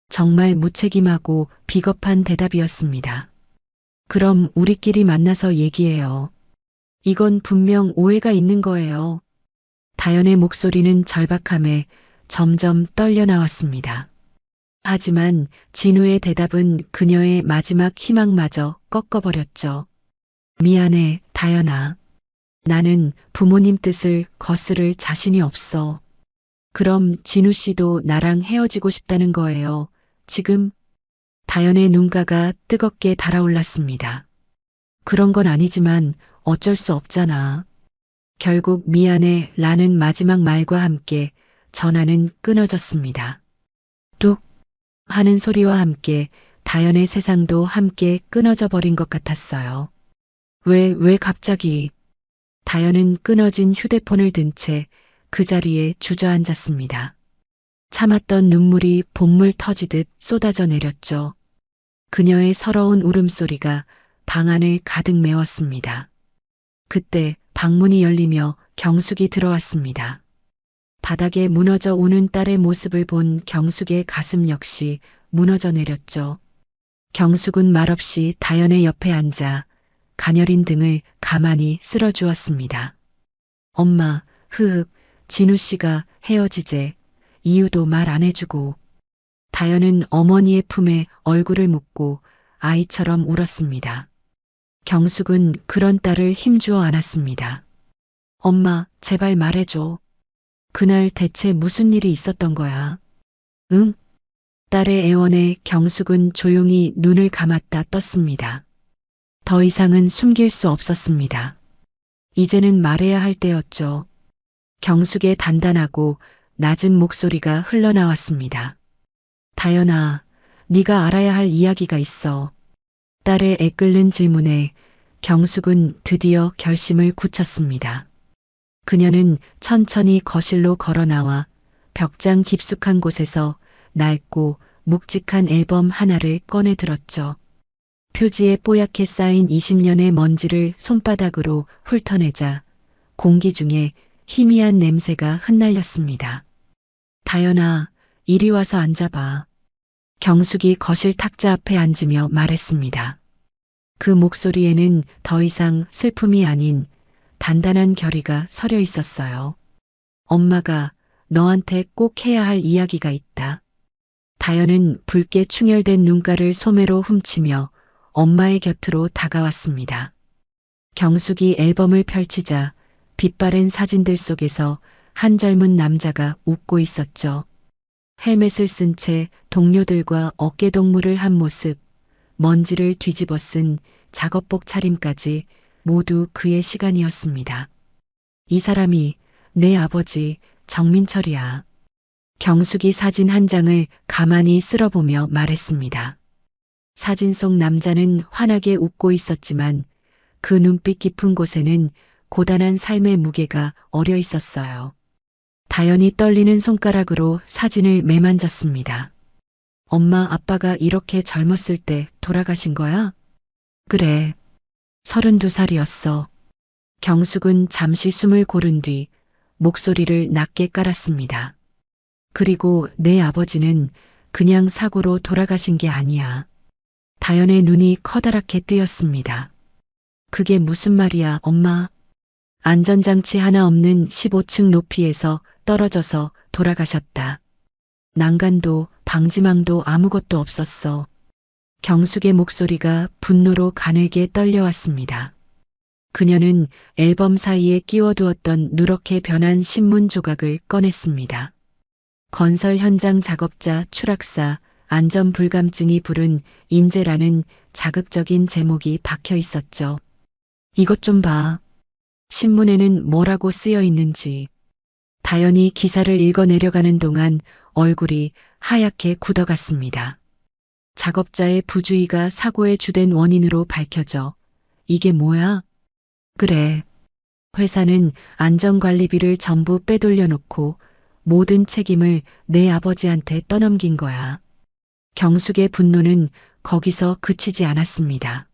정말 무책임하고 비겁한 대답이었습니다. 그럼 우리끼리 만나서 얘기해요. 이건 분명 오해가 있는 거예요. 다연의 목소리는 절박함에 점점 떨려 나왔습니다. 하지만 진우의 대답은 그녀의 마지막 희망마저 꺾어버렸죠. 미안해, 다연아. 나는 부모님 뜻을 거스를 자신이 없어. 그럼 진우 씨도 나랑 헤어지고 싶다는 거예요. 지금? 다연의 눈가가 뜨겁게 달아올랐습니다. 그런 건 아니지만 어쩔 수 없잖아. 결국 미안해 라는 마지막 말과 함께 전화는 끊어졌습니다. 뚝 하는 소리와 함께 다연의 세상도 함께 끊어져 버린 것 같았어요. 왜 갑자기? 다연은 끊어진 휴대폰을 든 채 그 자리에 주저앉았습니다. 참았던 눈물이 본물 터지듯 쏟아져 내렸죠. 그녀의 서러운 울음소리가 방 안을 가득 메웠습니다. 그때 방문이 열리며 경숙이 들어왔습니다. 바닥에 무너져 우는 딸의 모습을 본 경숙의 가슴 역시 무너져 내렸죠. 경숙은 말없이 다연의 옆에 앉아 가녀린 등을 가만히 쓸어주었습니다. 엄마, 흐흑, 진우 씨가 헤어지재. 이유도 말 안 해주고. 다연은 어머니의 품에 얼굴을 묻고 아이처럼 울었습니다. 경숙은 그런 딸을 힘주어 안았습니다. 엄마, 제발 말해줘. 그날 대체 무슨 일이 있었던 거야? 응? 딸의 애원에 경숙은 조용히 눈을 감았다 떴습니다. 더 이상은 숨길 수 없었습니다. 이제는 말해야 할 때였죠. 경숙의 단단하고 낮은 목소리가 흘러나왔습니다. 다연아, 네가 알아야 할 이야기가 있어. 딸의 애끓는 질문에 경숙은 드디어 결심을 굳혔습니다. 그녀는 천천히 거실로 걸어 나와 벽장 깊숙한 곳에서 낡고 묵직한 앨범 하나를 꺼내 들었죠. 표지에 뽀얗게 쌓인 20년의 먼지를 손바닥으로 훑어내자 공기 중에 희미한 냄새가 흩날렸습니다. 다연아, 이리 와서 앉아봐. 경숙이 거실 탁자 앞에 앉으며 말했습니다. 그 목소리에는 더 이상 슬픔이 아닌 단단한 결의가 서려 있었어요. 엄마가 너한테 꼭 해야 할 이야기가 있다. 다연은 붉게 충혈된 눈가를 소매로 훔치며 엄마의 곁으로 다가왔습니다. 경숙이 앨범을 펼치자 빛바랜 사진들 속에서 한 젊은 남자가 웃고 있었죠. 헬멧을 쓴 채 동료들과 어깨동무를 한 모습, 먼지를 뒤집어 쓴 작업복 차림까지 모두 그의 시간이었습니다. 이 사람이 내 아버지 정민철이야. 경숙이 사진 한 장을 가만히 쓸어보며 말했습니다. 사진 속 남자는 환하게 웃고 있었지만 그 눈빛 깊은 곳에는 고단한 삶의 무게가 어려 있었어요. 다연이 떨리는 손가락으로 사진을 매만졌습니다. 엄마, 아빠가 이렇게 젊었을 때 돌아가신 거야? 그래. 32살이었어. 경숙은 잠시 숨을 고른 뒤 목소리를 낮게 깔았습니다. 그리고 내 아버지는 그냥 사고로 돌아가신 게 아니야. 다연의 눈이 커다랗게 뜨였습니다. 그게 무슨 말이야, 엄마? 안전장치 하나 없는 15층 높이에서 떨어져서 돌아가셨다. 난간도 방지망도 아무것도 없었어. 경숙의 목소리가 분노로 가늘게 떨려왔습니다. 그녀는 앨범 사이에 끼워두었던 누렇게 변한 신문 조각을 꺼냈습니다. 건설 현장 작업자 추락사 안전불감증이 부른 인재라는 자극적인 제목이 박혀 있었죠. 이것 좀 봐. 신문에는 뭐라고 쓰여 있는지. 다연이 기사를 읽어 내려가는 동안 얼굴이 하얗게 굳어갔습니다. 작업자의 부주의가 사고의 주된 원인으로 밝혀져. 이게 뭐야? 그래. 회사는 안전관리비를 전부 빼돌려 놓고 모든 책임을 내 아버지한테 떠넘긴 거야. 경숙의 분노는 거기서 그치지 않았습니다.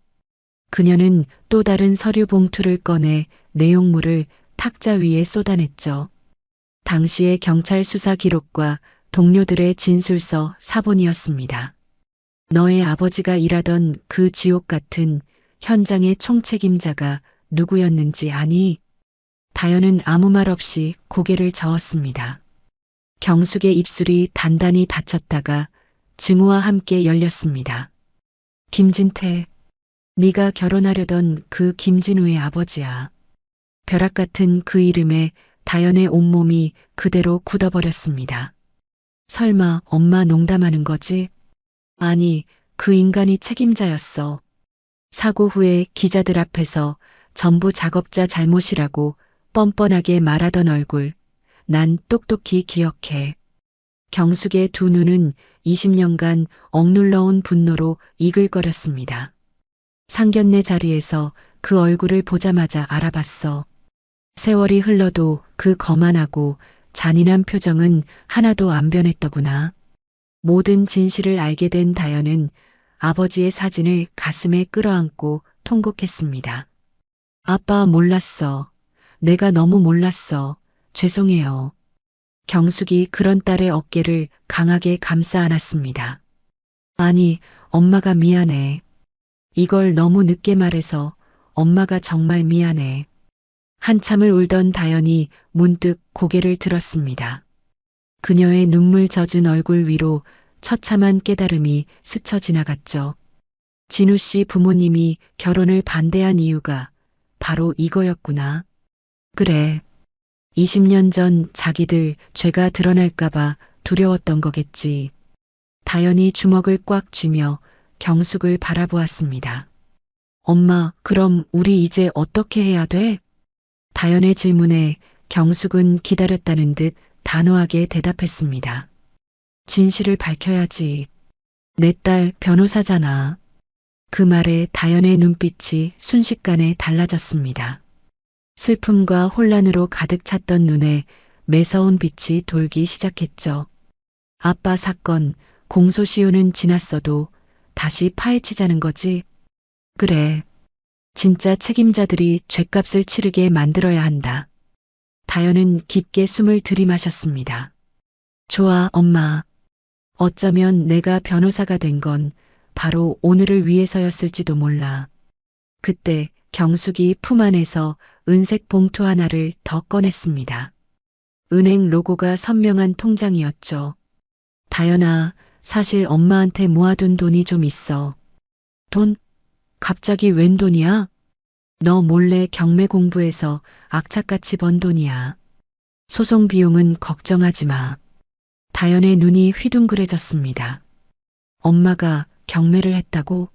그녀는 또 다른 서류 봉투를 꺼내 내용물을 탁자 위에 쏟아냈죠. 당시의 경찰 수사 기록과 동료들의 진술서 사본이었습니다. 너의 아버지가 일하던 그 지옥 같은 현장의 총책임자가 누구였는지 아니? 다연은 아무 말 없이 고개를 저었습니다. 경숙의 입술이 단단히 닫혔다가 증오와 함께 열렸습니다. 김진태, 네가 결혼하려던 그 김진우의 아버지야. 벼락 같은 그 이름에 다연의 온몸이 그대로 굳어버렸습니다. 설마 엄마 농담하는 거지? 아니, 그 인간이 책임자였어. 사고 후에 기자들 앞에서 전부 작업자 잘못이라고 뻔뻔하게 말하던 얼굴, 난 똑똑히 기억해. 경숙의 두 눈은 20년간 억눌러온 분노로 이글거렸습니다. 상견례 자리에서 그 얼굴을 보자마자 알아봤어. 세월이 흘러도 그 거만하고 잔인한 표정은 하나도 안 변했더구나. 모든 진실을 알게 된 다연은 아버지의 사진을 가슴에 끌어안고 통곡했습니다. 아빠 몰랐어. 내가 너무 몰랐어. 죄송해요. 경숙이 그런 딸의 어깨를 강하게 감싸 안았습니다. 아니, 엄마가 미안해. 이걸 너무 늦게 말해서 엄마가 정말 미안해. 한참을 울던 다연이 문득 고개를 들었습니다. 그녀의 눈물 젖은 얼굴 위로 처참한 깨달음이 스쳐 지나갔죠. 진우 씨 부모님이 결혼을 반대한 이유가 바로 이거였구나. 그래. 20년 전 자기들 죄가 드러날까봐 두려웠던 거겠지. 다연이 주먹을 꽉 쥐며 경숙을 바라보았습니다. 엄마, 그럼 우리 이제 어떻게 해야 돼? 다연의 질문에 경숙은 기다렸다는 듯 단호하게 대답했습니다. 진실을 밝혀야지. 내 딸 변호사잖아. 그 말에 다연의 눈빛이 순식간에 달라졌습니다. 슬픔과 혼란으로 가득 찼던 눈에 매서운 빛이 돌기 시작했죠. 아빠 사건, 공소시효는 지났어도 다시 파헤치자는 거지? 그래. 진짜 책임자들이 죗값을 치르게 만들어야 한다. 다연은 깊게 숨을 들이마셨습니다. 좋아, 엄마. 어쩌면 내가 변호사가 된 건 바로 오늘을 위해서였을지도 몰라. 그때 경숙이 품 안에서 은색 봉투 하나를 더 꺼냈습니다. 은행 로고가 선명한 통장이었죠. 다연아, 사실 엄마한테 모아둔 돈이 좀 있어. 돈? 갑자기 웬 돈이야? 너 몰래 경매 공부해서 악착같이 번 돈이야. 소송 비용은 걱정하지 마. 다연의 눈이 휘둥그레졌습니다. 엄마가 경매를 했다고?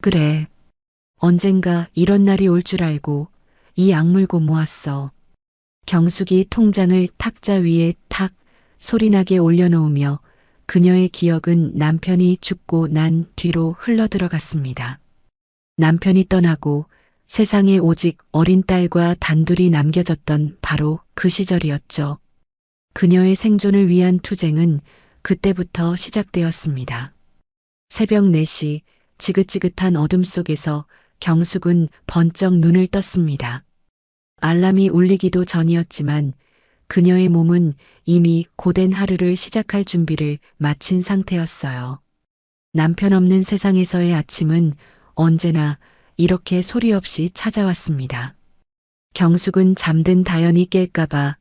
그래. 언젠가 이런 날이 올 줄 알고 이 악물고 모았어. 경숙이 통장을 탁자 위에 탁 소리나게 올려놓으며 그녀의 기억은 남편이 죽고 난 뒤로 흘러들어갔습니다. 남편이 떠나고 세상에 오직 어린 딸과 단둘이 남겨졌던 바로 그 시절이었죠. 그녀의 생존을 위한 투쟁은 그때부터 시작되었습니다. 새벽 4시 지긋지긋한 어둠 속에서 경숙은 번쩍 눈을 떴습니다. 알람이 울리기도 전이었지만 그녀의 몸은 이미 고된 하루를 시작할 준비를 마친 상태였어요. 남편 없는 세상에서의 아침은 언제나 이렇게 소리 없이 찾아왔습니다. 경숙은 잠든 다연이 깰까봐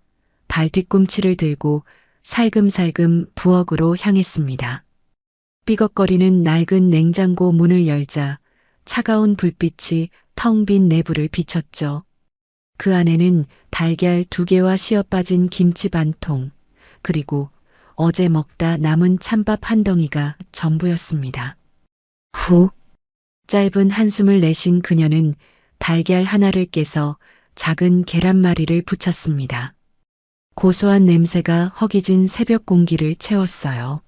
발뒤꿈치를 들고 살금살금 부엌으로 향했습니다. 삐걱거리는 낡은 냉장고 문을 열자 차가운 불빛이 텅 빈 내부를 비췄죠. 그 안에는 달걀 2개와 씌어 빠진 김치 반통, 그리고 어제 먹다 남은 찬밥 한 덩이가 전부였습니다. 후, 짧은 한숨을 내쉰 그녀는 달걀 하나를 깨서 작은 계란말이를 부쳤습니다. 고소한 냄새가 허기진 새벽 공기를 채웠어요.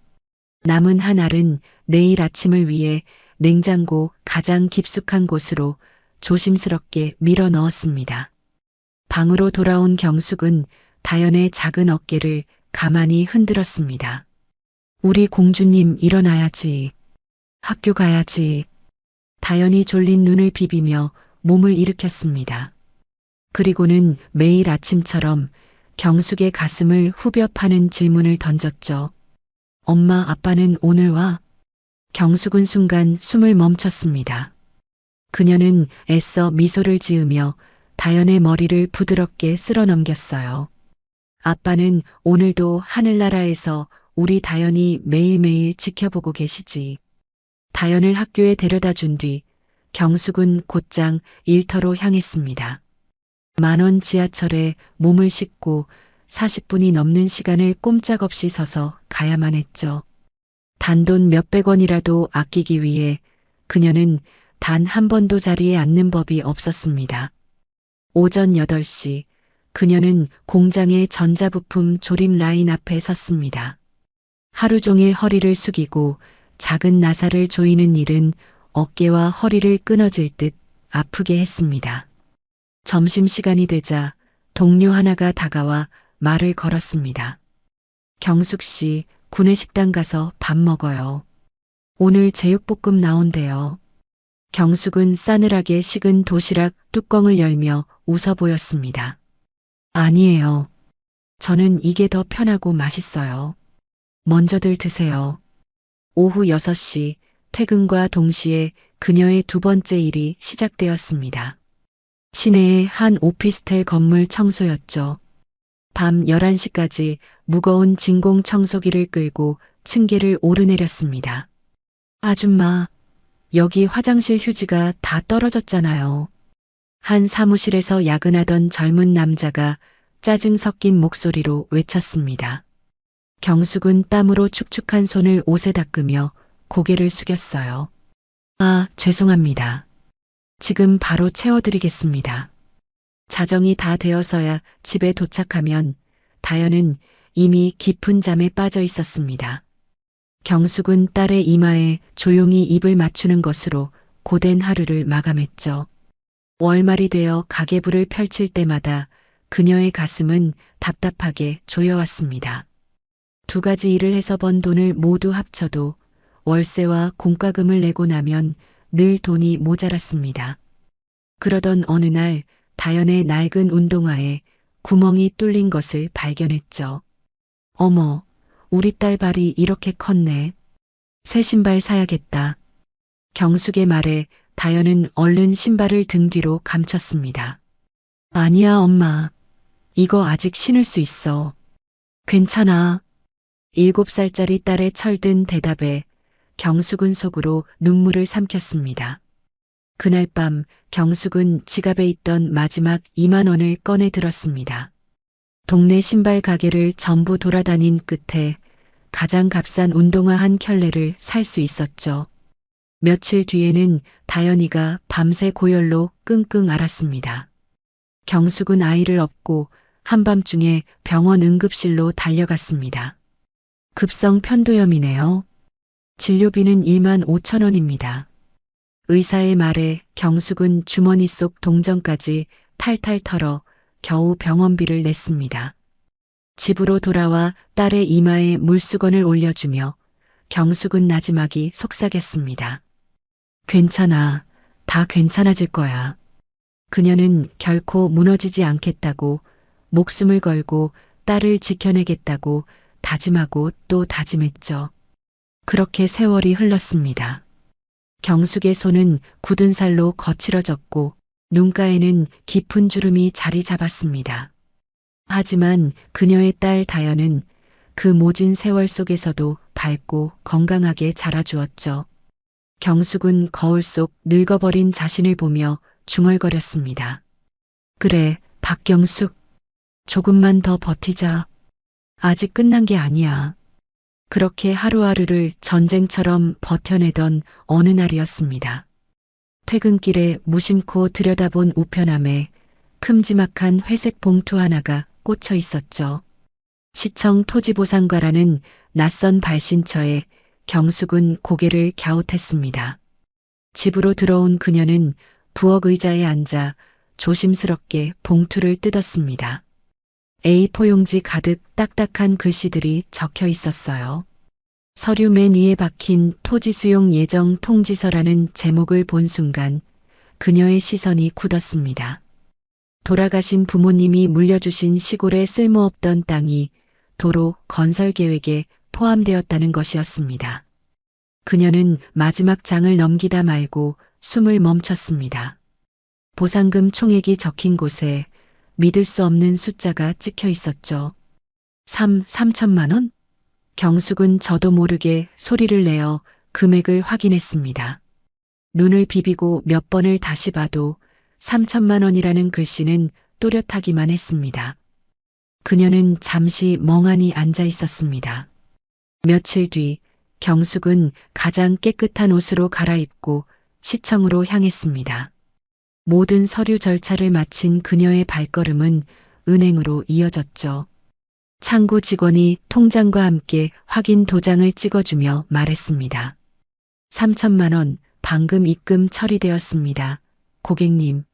남은 한 알은 내일 아침을 위해 냉장고 가장 깊숙한 곳으로 조심스럽게 밀어 넣었습니다. 방으로 돌아온 경숙은 다연의 작은 어깨를 가만히 흔들었습니다. 우리 공주님 일어나야지. 학교 가야지. 다연이 졸린 눈을 비비며 몸을 일으켰습니다. 그리고는 매일 아침처럼 경숙의 가슴을 후벼 파는 질문을 던졌죠. 엄마, 아빠는 오늘 와? 경숙은 순간 숨을 멈췄습니다. 그녀는 애써 미소를 지으며 다연의 머리를 부드럽게 쓸어 넘겼어요. 아빠는 오늘도 하늘나라에서 우리 다연이 매일매일 지켜보고 계시지. 다연을 학교에 데려다 준 뒤 경숙은 곧장 일터로 향했습니다. 10,000원 지하철에 몸을 싣고 40분이 넘는 시간을 꼼짝없이 서서 가야만 했죠. 단돈 몇백 원이라도 아끼기 위해 그녀는 단 한 번도 자리에 앉는 법이 없었습니다. 오전 8시 그녀는 공장의 전자부품 조립 라인 앞에 섰습니다. 하루 종일 허리를 숙이고 작은 나사를 조이는 일은 어깨와 허리를 끊어질 듯 아프게 했습니다. 점심시간이 되자 동료 하나가 다가와 말을 걸었습니다. 경숙 씨, 구내식당 가서 밥 먹어요. 오늘 제육볶음 나온대요. 경숙은 싸늘하게 식은 도시락 뚜껑을 열며 웃어 보였습니다. 아니에요. 저는 이게 더 편하고 맛있어요. 먼저들 드세요. 오후 6시 퇴근과 동시에 그녀의 두 번째 일이 시작되었습니다. 시내의 한 오피스텔 건물 청소였죠. 밤 11시까지 무거운 진공 청소기를 끌고 층계를 오르내렸습니다. 아줌마, 여기 화장실 휴지가 다 떨어졌잖아요. 한 사무실에서 야근하던 젊은 남자가 짜증 섞인 목소리로 외쳤습니다. 경숙은 땀으로 축축한 손을 옷에 닦으며 고개를 숙였어요. 아, 죄송합니다. 지금 바로 채워드리겠습니다. 자정이 다 되어서야 집에 도착하면 다현은 이미 깊은 잠에 빠져 있었습니다. 경숙은 딸의 이마에 조용히 입을 맞추는 것으로 고된 하루를 마감했죠. 월말이 되어 가계부를 펼칠 때마다 그녀의 가슴은 답답하게 조여왔습니다. 두 가지 일을 해서 번 돈을 모두 합쳐도 월세와 공과금을 내고 나면 늘 돈이 모자랐습니다. 그러던 어느 날 다현의 낡은 운동화에 구멍이 뚫린 것을 발견했죠. 어머, 우리 딸 발이 이렇게 컸네. 새 신발 사야겠다. 경숙의 말에 다현은 얼른 신발을 등 뒤로 감췄습니다. 아니야, 엄마. 이거 아직 신을 수 있어. 괜찮아. 7살짜리 딸의 철든 대답에 경숙은 속으로 눈물을 삼켰습니다. 그날 밤 경숙은 지갑에 있던 마지막 2만 원을 꺼내 들었습니다. 동네 신발 가게를 전부 돌아다닌 끝에 가장 값싼 운동화 한 켤레를 살 수 있었죠. 며칠 뒤에는 다현이가 밤새 고열로 끙끙 앓았습니다. 경숙은 아이를 업고 한밤중에 병원 응급실로 달려갔습니다. 급성 편도염이네요. 진료비는 1만 5천 원입니다. 의사의 말에 경숙은 주머니 속 동전까지 탈탈 털어 겨우 병원비를 냈습니다. 집으로 돌아와 딸의 이마에 물수건을 올려주며 경숙은 나지막이 속삭였습니다. 괜찮아. 다 괜찮아질 거야. 그녀는 결코 무너지지 않겠다고 목숨을 걸고 딸을 지켜내겠다고 다짐하고 또 다짐했죠. 그렇게 세월이 흘렀습니다. 경숙의 손은 굳은 살로 거칠어졌고 눈가에는 깊은 주름이 자리 잡았습니다. 하지만 그녀의 딸 다현은 그 모진 세월 속에서도 밝고 건강하게 자라주었죠. 경숙은 거울 속 늙어버린 자신을 보며 중얼거렸습니다. 그래, 박경숙. 조금만 더 버티자. 아직 끝난 게 아니야. 그렇게 하루하루를 전쟁처럼 버텨내던 어느 날이었습니다. 퇴근길에 무심코 들여다본 우편함에 큼지막한 회색 봉투 하나가 꽂혀 있었죠. 시청 토지보상과라는 낯선 발신처에 경숙은 고개를 갸웃했습니다. 집으로 들어온 그녀는 부엌 의자에 앉아 조심스럽게 봉투를 뜯었습니다. A4 용지 가득 딱딱한 글씨들이 적혀 있었어요. 서류 맨 위에 박힌 토지 수용 예정 통지서라는 제목을 본 순간 그녀의 시선이 굳었습니다. 돌아가신 부모님이 물려주신 시골의 쓸모없던 땅이 도로 건설 계획에 포함되었다는 것이었습니다. 그녀는 마지막 장을 넘기다 말고 숨을 멈췄습니다. 보상금 총액이 적힌 곳에 믿을 수 없는 숫자가 찍혀 있었죠. 3천만 원? 경숙은 저도 모르게 소리를 내어 금액을 확인했습니다. 눈을 비비고 몇 번을 다시 봐도 3천만 원이라는 글씨는 또렷하기만 했습니다. 그녀는 잠시 멍하니 앉아 있었습니다. 며칠 뒤 경숙은 가장 깨끗한 옷으로 갈아입고 시청으로 향했습니다. 모든 서류 절차를 마친 그녀의 발걸음은 은행으로 이어졌죠. 창구 직원이 통장과 함께 확인 도장을 찍어주며 말했습니다. 3천만 원 방금 입금 처리되었습니다. 고객님.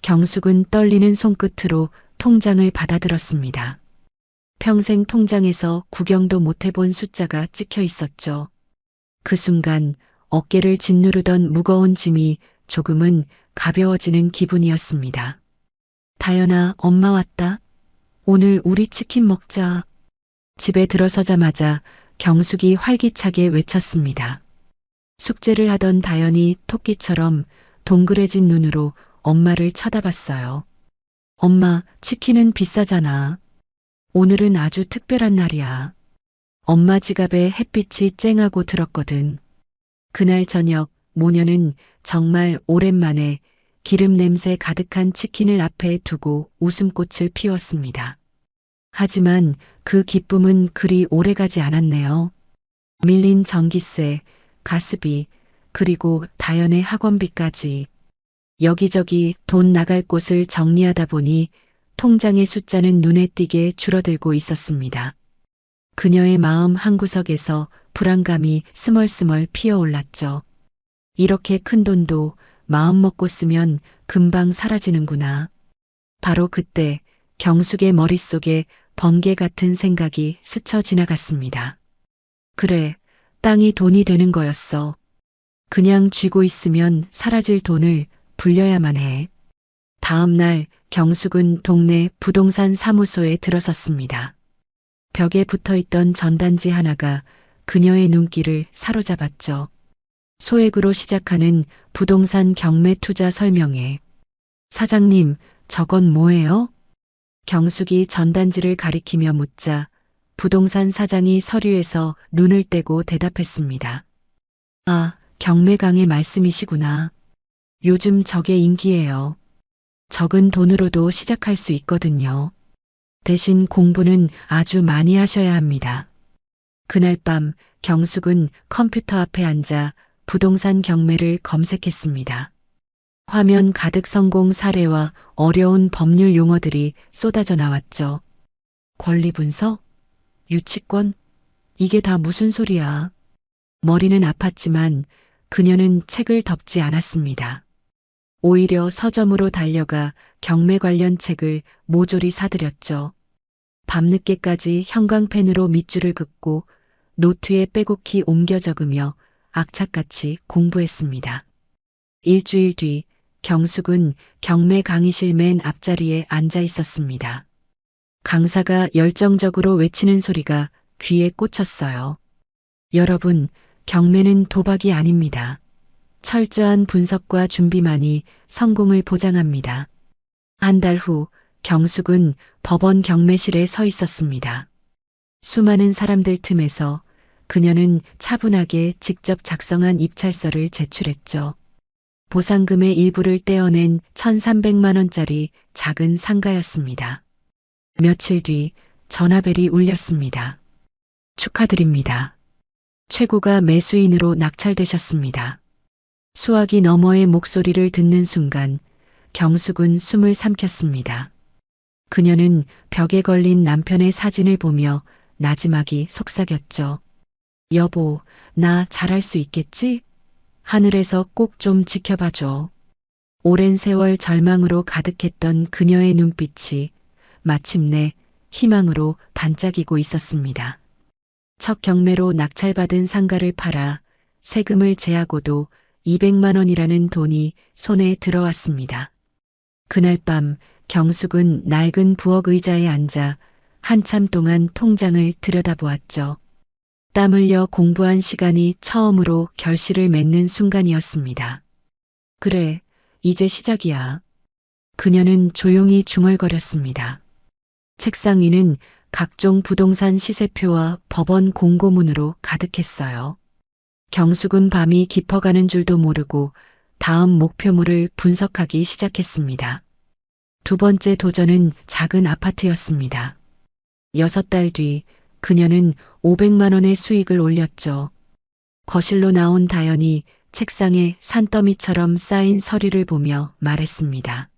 경숙은 떨리는 손끝으로 통장을 받아들었습니다. 평생 통장에서 구경도 못 해본 숫자가 찍혀 있었죠. 그 순간 어깨를 짓누르던 무거운 짐이 조금은 가벼워지는 기분이었습니다. 다현아, 엄마 왔다. 오늘 우리 치킨 먹자. 집에 들어서자마자 경숙이 활기차게 외쳤습니다. 숙제를 하던 다연이 토끼처럼 동그래진 눈으로 엄마를 쳐다봤어요. 엄마, 치킨은 비싸잖아. 오늘은 아주 특별한 날이야. 엄마 지갑에 햇빛이 쨍하고 들었거든. 그날 저녁 모녀는 정말 오랜만에 기름 냄새 가득한 치킨을 앞에 두고 웃음꽃을 피웠습니다. 하지만 그 기쁨은 그리 오래가지 않았네요. 밀린 전기세, 가스비, 그리고 다연의 학원비까지 여기저기 돈 나갈 곳을 정리하다 보니 통장의 숫자는 눈에 띄게 줄어들고 있었습니다. 그녀의 마음 한구석에서 불안감이 스멀스멀 피어올랐죠. 이렇게 큰 돈도 마음 먹고 쓰면 금방 사라지는구나. 바로 그때 경숙의 머릿속에 번개 같은 생각이 스쳐 지나갔습니다. 그래, 땅이 돈이 되는 거였어. 그냥 쥐고 있으면 사라질 돈을 불려야만 해. 다음 날 경숙은 동네 부동산 사무소에 들어섰습니다. 벽에 붙어있던 전단지 하나가 그녀의 눈길을 사로잡았죠. 소액으로 시작하는 부동산 경매 투자 설명회. 사장님, 저건 뭐예요? 경숙이 전단지를 가리키며 묻자 부동산 사장이 서류에서 눈을 떼고 대답했습니다. 아, 경매강의 말씀이시구나. 요즘 저게 인기예요. 적은 돈으로도 시작할 수 있거든요. 대신 공부는 아주 많이 하셔야 합니다. 그날 밤 경숙은 컴퓨터 앞에 앉아 부동산 경매를 검색했습니다. 화면 가득 성공 사례와 어려운 법률 용어들이 쏟아져 나왔죠. 권리 분석? 유치권? 이게 다 무슨 소리야? 머리는 아팠지만 그녀는 책을 덮지 않았습니다. 오히려 서점으로 달려가 경매 관련 책을 모조리 사들였죠. 밤늦게까지 형광펜으로 밑줄을 긋고 노트에 빼곡히 옮겨 적으며 악착같이 공부했습니다. 일주일 뒤 경숙은 경매 강의실 맨 앞자리에 앉아 있었습니다. 강사가 열정적으로 외치는 소리가 귀에 꽂혔어요. 여러분, 경매는 도박이 아닙니다. 철저한 분석과 준비만이 성공을 보장합니다. 한 달 후 경숙은 법원 경매실에 서 있었습니다. 수많은 사람들 틈에서 그녀는 차분하게 직접 작성한 입찰서를 제출했죠. 보상금의 일부를 떼어낸 1,300만 원짜리 작은 상가였습니다. 며칠 뒤 전화벨이 울렸습니다. 축하드립니다. 최고가 매수인으로 낙찰되셨습니다. 수화기 너머의 목소리를 듣는 순간 경숙은 숨을 삼켰습니다. 그녀는 벽에 걸린 남편의 사진을 보며 나지막이 속삭였죠. 여보, 나 잘할 수 있겠지? 하늘에서 꼭 좀 지켜봐줘. 오랜 세월 절망으로 가득했던 그녀의 눈빛이 마침내 희망으로 반짝이고 있었습니다. 첫 경매로 낙찰받은 상가를 팔아 세금을 제하고도 200만 원이라는 돈이 손에 들어왔습니다. 그날 밤 경숙은 낡은 부엌 의자에 앉아 한참 동안 통장을 들여다보았죠. 땀 흘려 공부한 시간이 처음으로 결실을 맺는 순간이었습니다. 그래, 이제 시작이야. 그녀는 조용히 중얼거렸습니다. 책상 위는 각종 부동산 시세표와 법원 공고문으로 가득했어요. 경숙은 밤이 깊어가는 줄도 모르고 다음 목표물을 분석하기 시작했습니다. 두 번째 도전은 작은 아파트였습니다. 6달 뒤 그녀는 500만 원의 수익을 올렸죠. 거실로 나온 다연이 책상에 산더미처럼 쌓인 서류를 보며 말했습니다.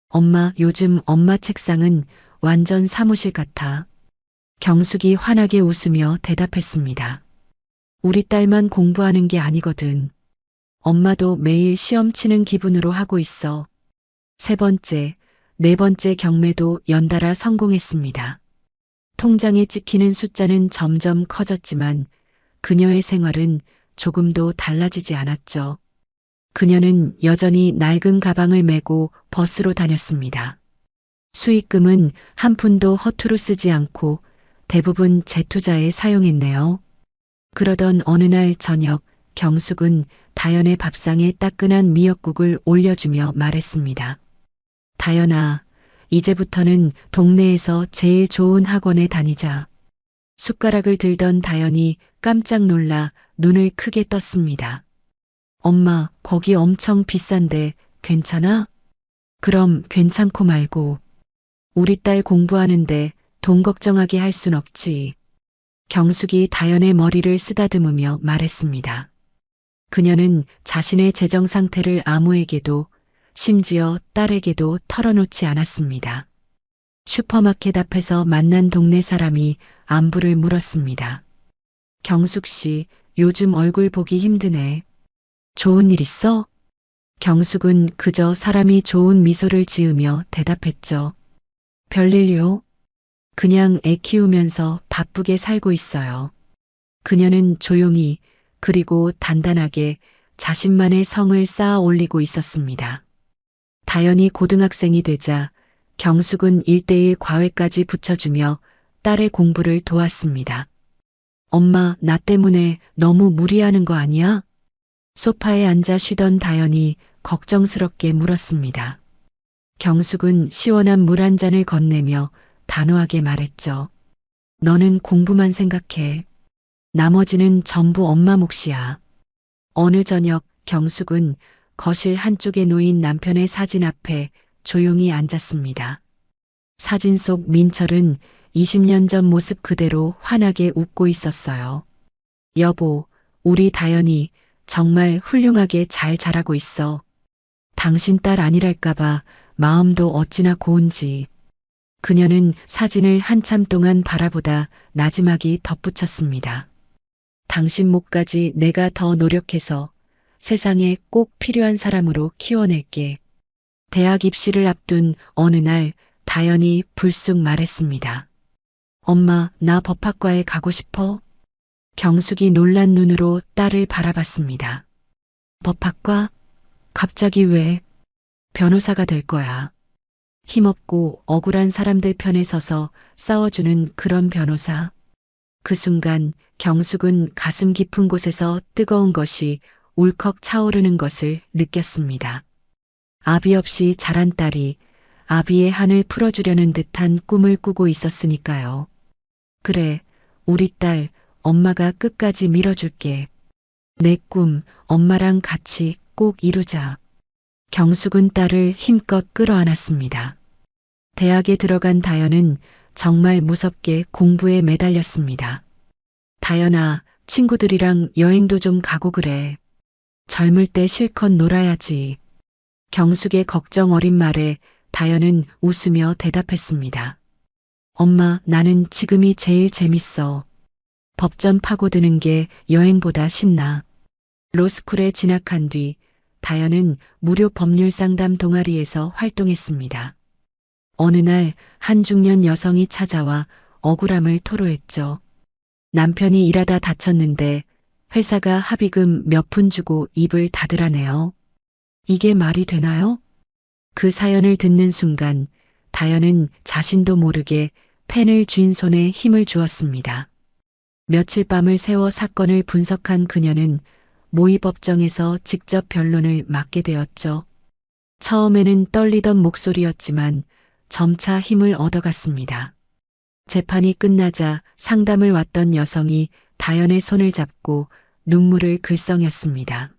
엄마, 요즘 엄마 책상은 완전 사무실 같아. 경숙이 환하게 웃으며 대답했습니다. 우리 딸만 공부하는 게 아니거든. 엄마도 매일 시험 치는 기분으로 하고 있어. 세 번째, 네 번째 경매도 연달아 성공했습니다. 통장에 찍히는 숫자는 점점 커졌지만 그녀의 생활은 조금도 달라지지 않았죠. 그녀는 여전히 낡은 가방을 메고 버스로 다녔습니다. 수익금은 한 푼도 허투루 쓰지 않고 대부분 재투자에 사용했네요. 그러던 어느 날 저녁 경숙은 다연의 밥상에 따끈한 미역국을 올려주며 말했습니다. 다연아, 이제부터는 동네에서 제일 좋은 학원에 다니자. 숟가락을 들던 다연이 깜짝 놀라 눈을 크게 떴습니다. 엄마, 거기 엄청 비싼데 괜찮아? 그럼 괜찮고 말고. 우리 딸 공부하는데 돈 걱정하게 할 순 없지. 경숙이 다연의 머리를 쓰다듬으며 말했습니다. 그녀는 자신의 재정 상태를 아무에게도, 심지어 딸에게도 털어놓지 않았습니다. 슈퍼마켓 앞에서 만난 동네 사람이 안부를 물었습니다. 경숙 씨, 요즘 얼굴 보기 힘드네. 좋은 일 있어? 경숙은 그저 사람이 좋은 미소를 지으며 대답했죠. 별일요? 그냥 애 키우면서 바쁘게 살고 있어요. 그녀는 조용히 그리고 단단하게 자신만의 성을 쌓아 올리고 있었습니다. 다연이 고등학생이 되자 경숙은 1:1 과외까지 붙여주며 딸의 공부를 도왔습니다. 엄마, 나 때문에 너무 무리하는 거 아니야? 소파에 앉아 쉬던 다연이 걱정스럽게 물었습니다. 경숙은 시원한 물 한 잔을 건네며 단호하게 말했죠. 너는 공부만 생각해. 나머지는 전부 엄마 몫이야. 어느 저녁 경숙은 거실 한쪽에 놓인 남편의 사진 앞에 조용히 앉았습니다. 사진 속 민철은 20년 전 모습 그대로 환하게 웃고 있었어요. 여보, 우리 다연이 정말 훌륭하게 잘 자라고 있어. 당신 딸 아니랄까봐 마음도 어찌나 고운지. 그녀는 사진을 한참 동안 바라보다 나지막이 덧붙였습니다. 당신 목까지 내가 더 노력해서 세상에 꼭 필요한 사람으로 키워낼게. 대학 입시를 앞둔 어느 날 다연이 불쑥 말했습니다. 엄마, 나 법학과에 가고 싶어? 경숙이 놀란 눈으로 딸을 바라봤습니다. 법학과? 갑자기 왜? 변호사가 될 거야. 힘없고 억울한 사람들 편에 서서 싸워주는 그런 변호사. 그 순간 경숙은 가슴 깊은 곳에서 뜨거운 것이 울컥 차오르는 것을 느꼈습니다. 아비 없이 자란 딸이 아비의 한을 풀어주려는 듯한 꿈을 꾸고 있었으니까요. 그래, 우리 딸, 엄마가 끝까지 밀어줄게. 내 꿈, 엄마랑 같이 꼭 이루자. 경숙은 딸을 힘껏 끌어안았습니다. 대학에 들어간 다연은 정말 무섭게 공부에 매달렸습니다. 다연아, 친구들이랑 여행도 좀 가고 그래. 젊을 때 실컷 놀아야지. 경숙의 걱정 어린 말에 다연은 웃으며 대답했습니다. 엄마, 나는 지금이 제일 재밌어. 법전 파고드는 게 여행보다 신나. 로스쿨에 진학한 뒤 다연은 무료 법률 상담 동아리에서 활동했습니다. 어느 날 한 중년 여성이 찾아와 억울함을 토로했죠. 남편이 일하다 다쳤는데 회사가 합의금 몇 푼 주고 입을 닫으라네요. 이게 말이 되나요? 그 사연을 듣는 순간 다연은 자신도 모르게 펜을 쥔 손에 힘을 주었습니다. 며칠 밤을 새워 사건을 분석한 그녀는 모의법정에서 직접 변론을 맡게 되었죠. 처음에는 떨리던 목소리였지만 점차 힘을 얻어갔습니다. 재판이 끝나자 상담을 왔던 여성이 다연의 손을 잡고 눈물을 글썽였습니다.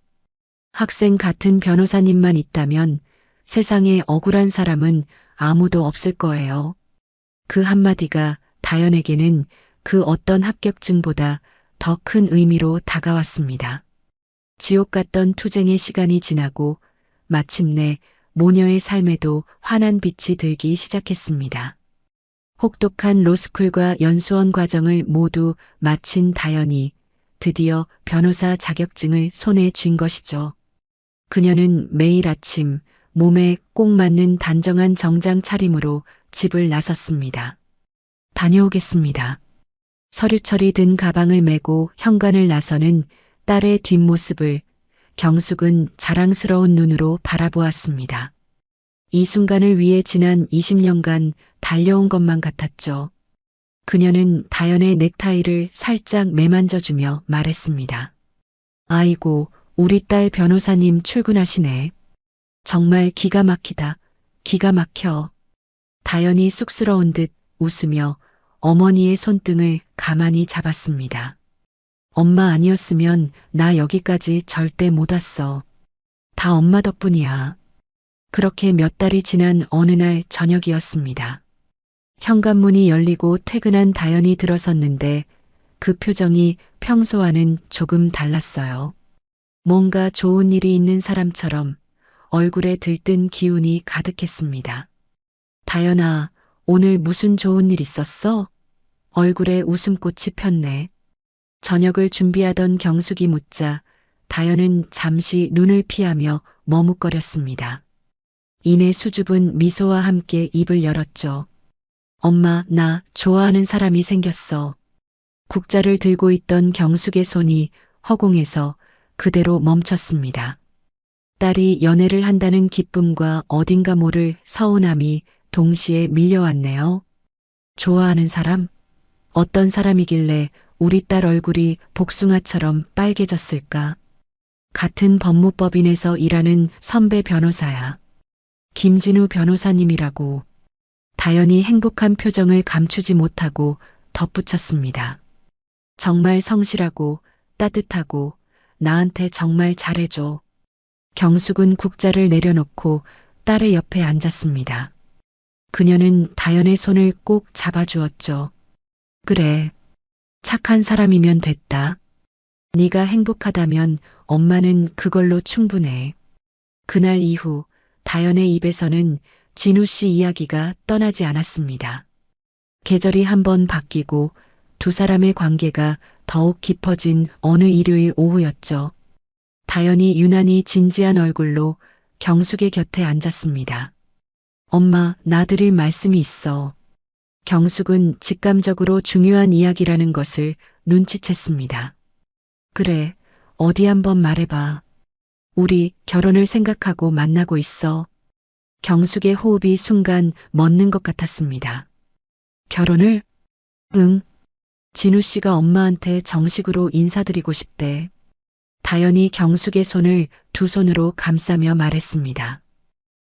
학생 같은 변호사님만 있다면 세상에 억울한 사람은 아무도 없을 거예요. 그 한마디가 다연에게는 그 어떤 합격증보다 더 큰 의미로 다가왔습니다. 지옥 같던 투쟁의 시간이 지나고 마침내 모녀의 삶에도 환한 빛이 들기 시작했습니다. 혹독한 로스쿨과 연수원 과정을 모두 마친 다연이 드디어 변호사 자격증을 손에 쥔 것이죠. 그녀는 매일 아침 몸에 꼭 맞는 단정한 정장 차림으로 집을 나섰습니다. 다녀오겠습니다. 서류철이 든 가방을 메고 현관을 나서는 딸의 뒷모습을 경숙은 자랑스러운 눈으로 바라보았습니다. 이 순간을 위해 지난 20년간 달려온 것만 같았죠. 그녀는 다연의 넥타이를 살짝 매만져주며 말했습니다. 아이고, 우리 딸 변호사님 출근하시네. 정말 기가 막히다. 기가 막혀. 다연이 쑥스러운 듯 웃으며 어머니의 손등을 가만히 잡았습니다. 엄마 아니었으면 나 여기까지 절대 못 왔어. 다 엄마 덕분이야. 그렇게 몇 달이 지난 어느 날 저녁이었습니다. 현관문이 열리고 퇴근한 다연이 들어섰는데 그 표정이 평소와는 조금 달랐어요. 뭔가 좋은 일이 있는 사람처럼 얼굴에 들뜬 기운이 가득했습니다. 다연아, 오늘 무슨 좋은 일 있었어? 얼굴에 웃음꽃이 폈네. 저녁을 준비하던 경숙이 묻자 다연은 잠시 눈을 피하며 머뭇거렸습니다. 이내 수줍은 미소와 함께 입을 열었죠. 엄마, 나 좋아하는 사람이 생겼어. 국자를 들고 있던 경숙의 손이 허공에서 그대로 멈췄습니다. 딸이 연애를 한다는 기쁨과 어딘가 모를 서운함이 동시에 밀려왔네요. 좋아하는 사람? 어떤 사람이길래 우리 딸 얼굴이 복숭아처럼 빨개졌을까? 같은 법무법인에서 일하는 선배 변호사야. 김진우 변호사님이라고. 다연이 행복한 표정을 감추지 못하고 덧붙였습니다. 정말 성실하고 따뜻하고 나한테 정말 잘해줘. 경숙은 국자를 내려놓고 딸의 옆에 앉았습니다. 그녀는 다연의 손을 꼭 잡아주었죠. 그래. 착한 사람이면 됐다. 네가 행복하다면 엄마는 그걸로 충분해. 그날 이후 다연의 입에서는 진우 씨 이야기가 떠나지 않았습니다. 계절이 한번 바뀌고 두 사람의 관계가 더욱 깊어진 어느 일요일 오후였죠. 다연이 유난히 진지한 얼굴로 경숙의 곁에 앉았습니다. 엄마, 나 드릴 말씀이 있어. 경숙은 직감적으로 중요한 이야기라는 것을 눈치챘습니다. 그래, 어디 한번 말해봐. 우리 결혼을 생각하고 만나고 있어. 경숙의 호흡이 순간 멎는 것 같았습니다. 결혼을? 응. 진우 씨가 엄마한테 정식으로 인사드리고 싶대. 다연이 경숙의 손을 두 손으로 감싸며 말했습니다.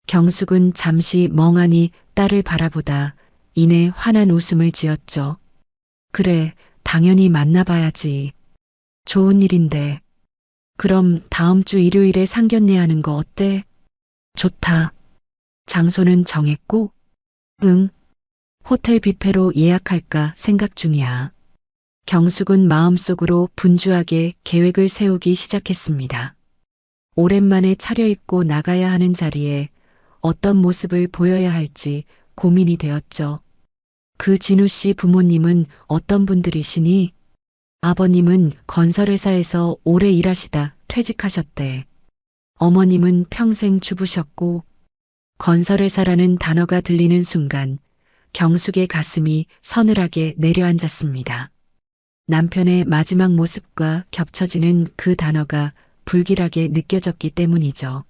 경숙은 잠시 멍하니 딸을 바라보다 이내 환한 웃음을 지었죠. 그래, 당연히 만나봐야지. 좋은 일인데. 그럼 다음 주 일요일에 상견례 하는 거 어때? 좋다. 장소는 정했고? 응. 호텔 뷔페로 예약할까 생각 중이야. 경숙은 마음속으로 분주하게 계획을 세우기 시작했습니다. 오랜만에 차려입고 나가야 하는 자리에 어떤 모습을 보여야 할지 고민이 되었죠. 그 진우 씨 부모님은 어떤 분들이시니? 아버님은 건설회사에서 오래 일하시다 퇴직하셨대. 어머님은 평생 주부셨고, 건설회사라는 단어가 들리는 순간 경숙의 가슴이 서늘하게 내려앉았습니다. 남편의 마지막 모습과 겹쳐지는 그 단어가 불길하게 느껴졌기 때문이죠.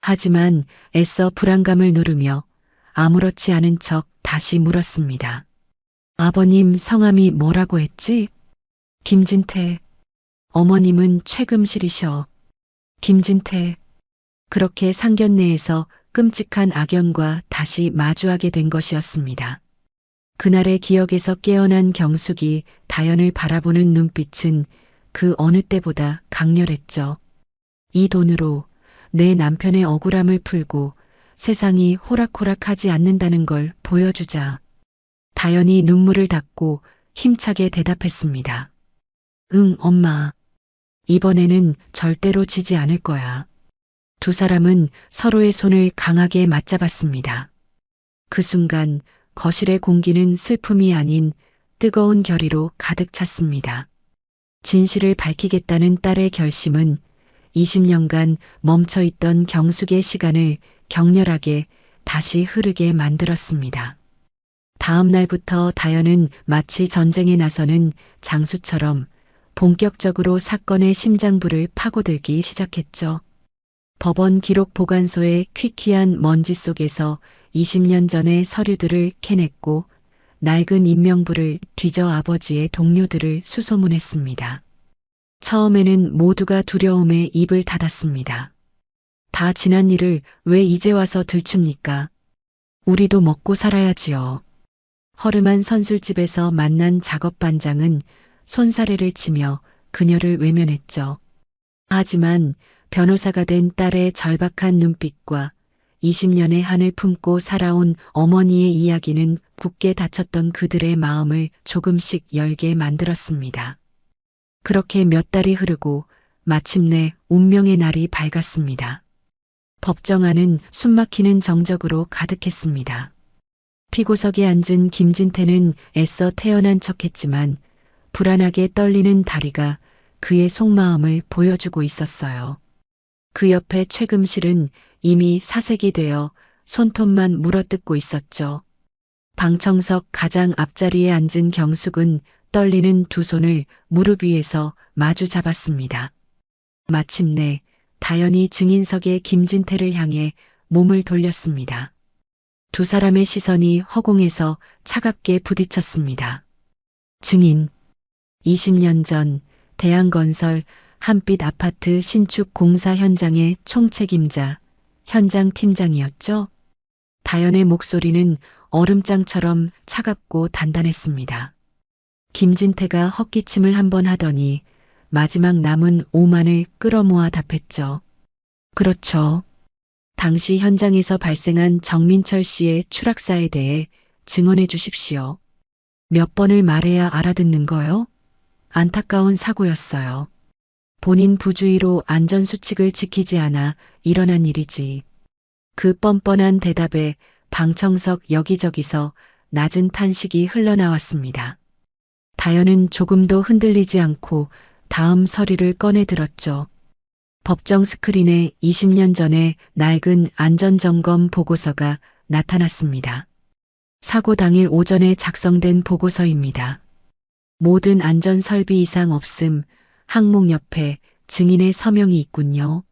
하지만 애써 불안감을 누르며 아무렇지 않은 척 다시 물었습니다. 아버님 성함이 뭐라고 했지? 김진태. 어머님은 최금실이셔. 김진태. 그렇게 상견례에서 끔찍한 악연과 다시 마주하게 된 것이었습니다. 그날의 기억에서 깨어난 경숙이 다연을 바라보는 눈빛은 그 어느 때보다 강렬했죠. 이 돈으로 내 남편의 억울함을 풀고 세상이 호락호락하지 않는다는 걸 보여주자. 다연이 눈물을 닦고 힘차게 대답했습니다. 응, 엄마. 이번에는 절대로 지지 않을 거야. 두 사람은 서로의 손을 강하게 맞잡았습니다. 그 순간 거실의 공기는 슬픔이 아닌 뜨거운 결의로 가득 찼습니다. 진실을 밝히겠다는 딸의 결심은 20년간 멈춰있던 경숙의 시간을 격렬하게 다시 흐르게 만들었습니다. 다음 날부터 다연은 마치 전쟁에 나서는 장수처럼 본격적으로 사건의 심장부를 파고들기 시작했죠. 법원 기록 보관소의 퀴퀴한 먼지 속에서 20년 전의 서류들을 캐냈고 낡은 인명부를 뒤져 아버지의 동료들을 수소문했습니다. 처음에는 모두가 두려움에 입을 닫았습니다. 다 지난 일을 왜 이제 와서 들춥니까? 우리도 먹고 살아야지요. 허름한 선술집에서 만난 작업반장은 손사래를 치며 그녀를 외면했죠. 하지만 변호사가 된 딸의 절박한 눈빛과 20년의 한을 품고 살아온 어머니의 이야기는 굳게 닫혔던 그들의 마음을 조금씩 열게 만들었습니다. 그렇게 몇 달이 흐르고 마침내 운명의 날이 밝았습니다. 법정안은 숨막히는 정적으로 가득했습니다. 피고석에 앉은 김진태는 애써 태어난 척했지만 불안하게 떨리는 다리가 그의 속마음을 보여주고 있었어요. 그 옆에 최금실은 이미 사색이 되어 손톱만 물어뜯고 있었죠. 방청석 가장 앞자리에 앉은 경숙은 떨리는 두 손을 무릎 위에서 마주 잡았습니다. 마침내 다연이 증인석에 김진태를 향해 몸을 돌렸습니다. 두 사람의 시선이 허공에서 차갑게 부딪혔습니다. 증인. 20년 전 대양건설 한빛 아파트 신축 공사 현장의 총책임자, 현장 팀장이었죠. 다연의 목소리는 얼음장처럼 차갑고 단단했습니다. 김진태가 헛기침을 한번 하더니 마지막 남은 오만을 끌어모아 답했죠. 그렇죠. 당시 현장에서 발생한 정민철 씨의 추락사에 대해 증언해 주십시오. 몇 번을 말해야 알아듣는 거요? 안타까운 사고였어요. 본인 부주의로 안전수칙을 지키지 않아 일어난 일이지. 그 뻔뻔한 대답에 방청석 여기저기서 낮은 탄식이 흘러나왔습니다. 다연은 조금도 흔들리지 않고 다음 서류를 꺼내 들었죠. 법정 스크린에 20년 전에 낡은 안전점검 보고서가 나타났습니다. 사고 당일 오전에 작성된 보고서입니다. 모든 안전설비 이상 없음, 항목 옆에 증인의 서명이 있군요.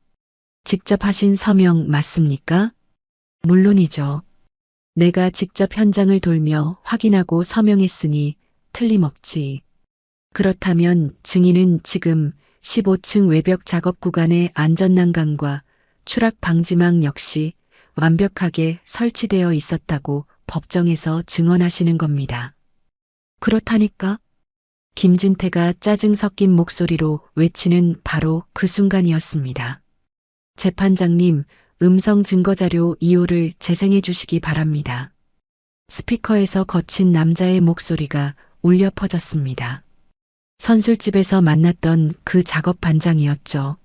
직접 하신 서명 맞습니까? 물론이죠. 내가 직접 현장을 돌며 확인하고 서명했으니 틀림없지. 그렇다면 증인은 지금 15층 외벽 작업 구간의 안전난간과 추락 방지망 역시 완벽하게 설치되어 있었다고 법정에서 증언하시는 겁니다. 그렇다니까? 김진태가 짜증 섞인 목소리로 외치는 바로 그 순간이었습니다. 재판장님, 음성 증거자료 2호를 재생해 주시기 바랍니다. 스피커에서 거친 남자의 목소리가 울려 퍼졌습니다. 선술집에서 만났던 그 작업 반장이었죠.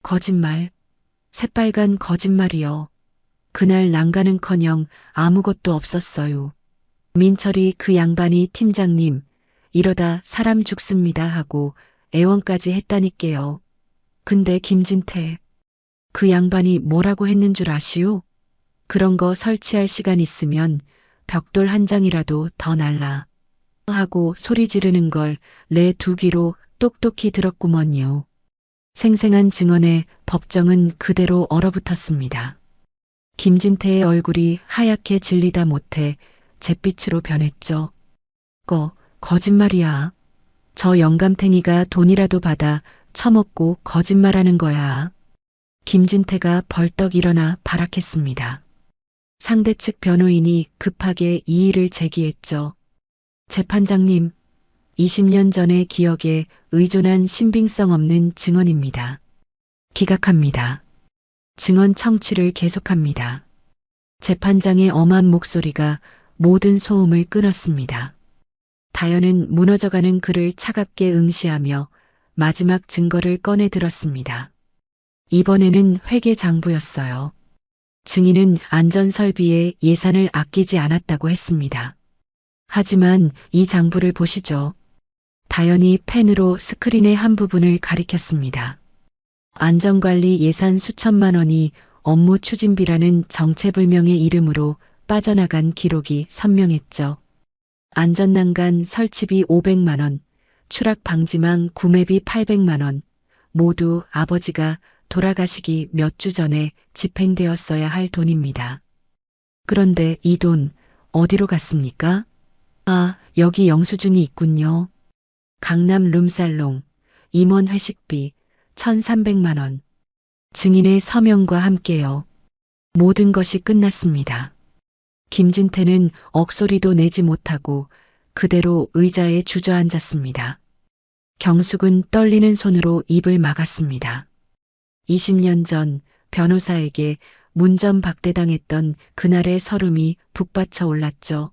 거짓말, 새빨간 거짓말이요. 그날 난가는커녕 아무것도 없었어요. 민철이 그 양반이 팀장님, 이러다 사람 죽습니다 하고 애원까지 했다니까요. 근데 김진태, 그 양반이 뭐라고 했는 줄 아시오? 그런 거 설치할 시간 있으면 벽돌 한 장이라도 더 날라. 하고 소리 지르는 걸 내 두 귀로 똑똑히 들었구먼요. 생생한 증언에 법정은 그대로 얼어붙었습니다. 김진태의 얼굴이 하얗게 질리다 못해 잿빛으로 변했죠. 거짓말이야. 저 영감탱이가 돈이라도 받아 처먹고 거짓말하는 거야. 김진태가 벌떡 일어나 발악했습니다. 상대 측 변호인이 급하게 이의를 제기했죠. 재판장님, 20년 전의 기억에 의존한 신빙성 없는 증언입니다. 기각합니다. 증언 청취를 계속합니다. 재판장의 엄한 목소리가 모든 소음을 끊었습니다. 다연은 무너져가는 그를 차갑게 응시하며 마지막 증거를 꺼내 들었습니다. 이번에는 회계장부였어요. 증인은 안전설비에 예산을 아끼지 않았다고 했습니다. 하지만 이 장부를 보시죠. 다연이 펜으로 스크린의 한 부분을 가리켰습니다. 안전관리 예산 수천만 원이 업무 추진비라는 정체불명의 이름으로 빠져나간 기록이 선명했죠. 안전난간 설치비 500만 원, 추락 방지망 구매비 800만 원, 모두 아버지가 돌아가시기 몇 주 전에 집행되었어야 할 돈입니다. 그런데 이 돈 어디로 갔습니까? 아, 여기 영수증이 있군요. 강남 룸살롱, 임원 회식비 1,300만 원. 증인의 서명과 함께요. 모든 것이 끝났습니다. 김진태는 억소리도 내지 못하고 그대로 의자에 주저앉았습니다. 경숙은 떨리는 손으로 입을 막았습니다. 20년 전 변호사에게 문전박대당했던 그날의 서름이 북받쳐 올랐죠.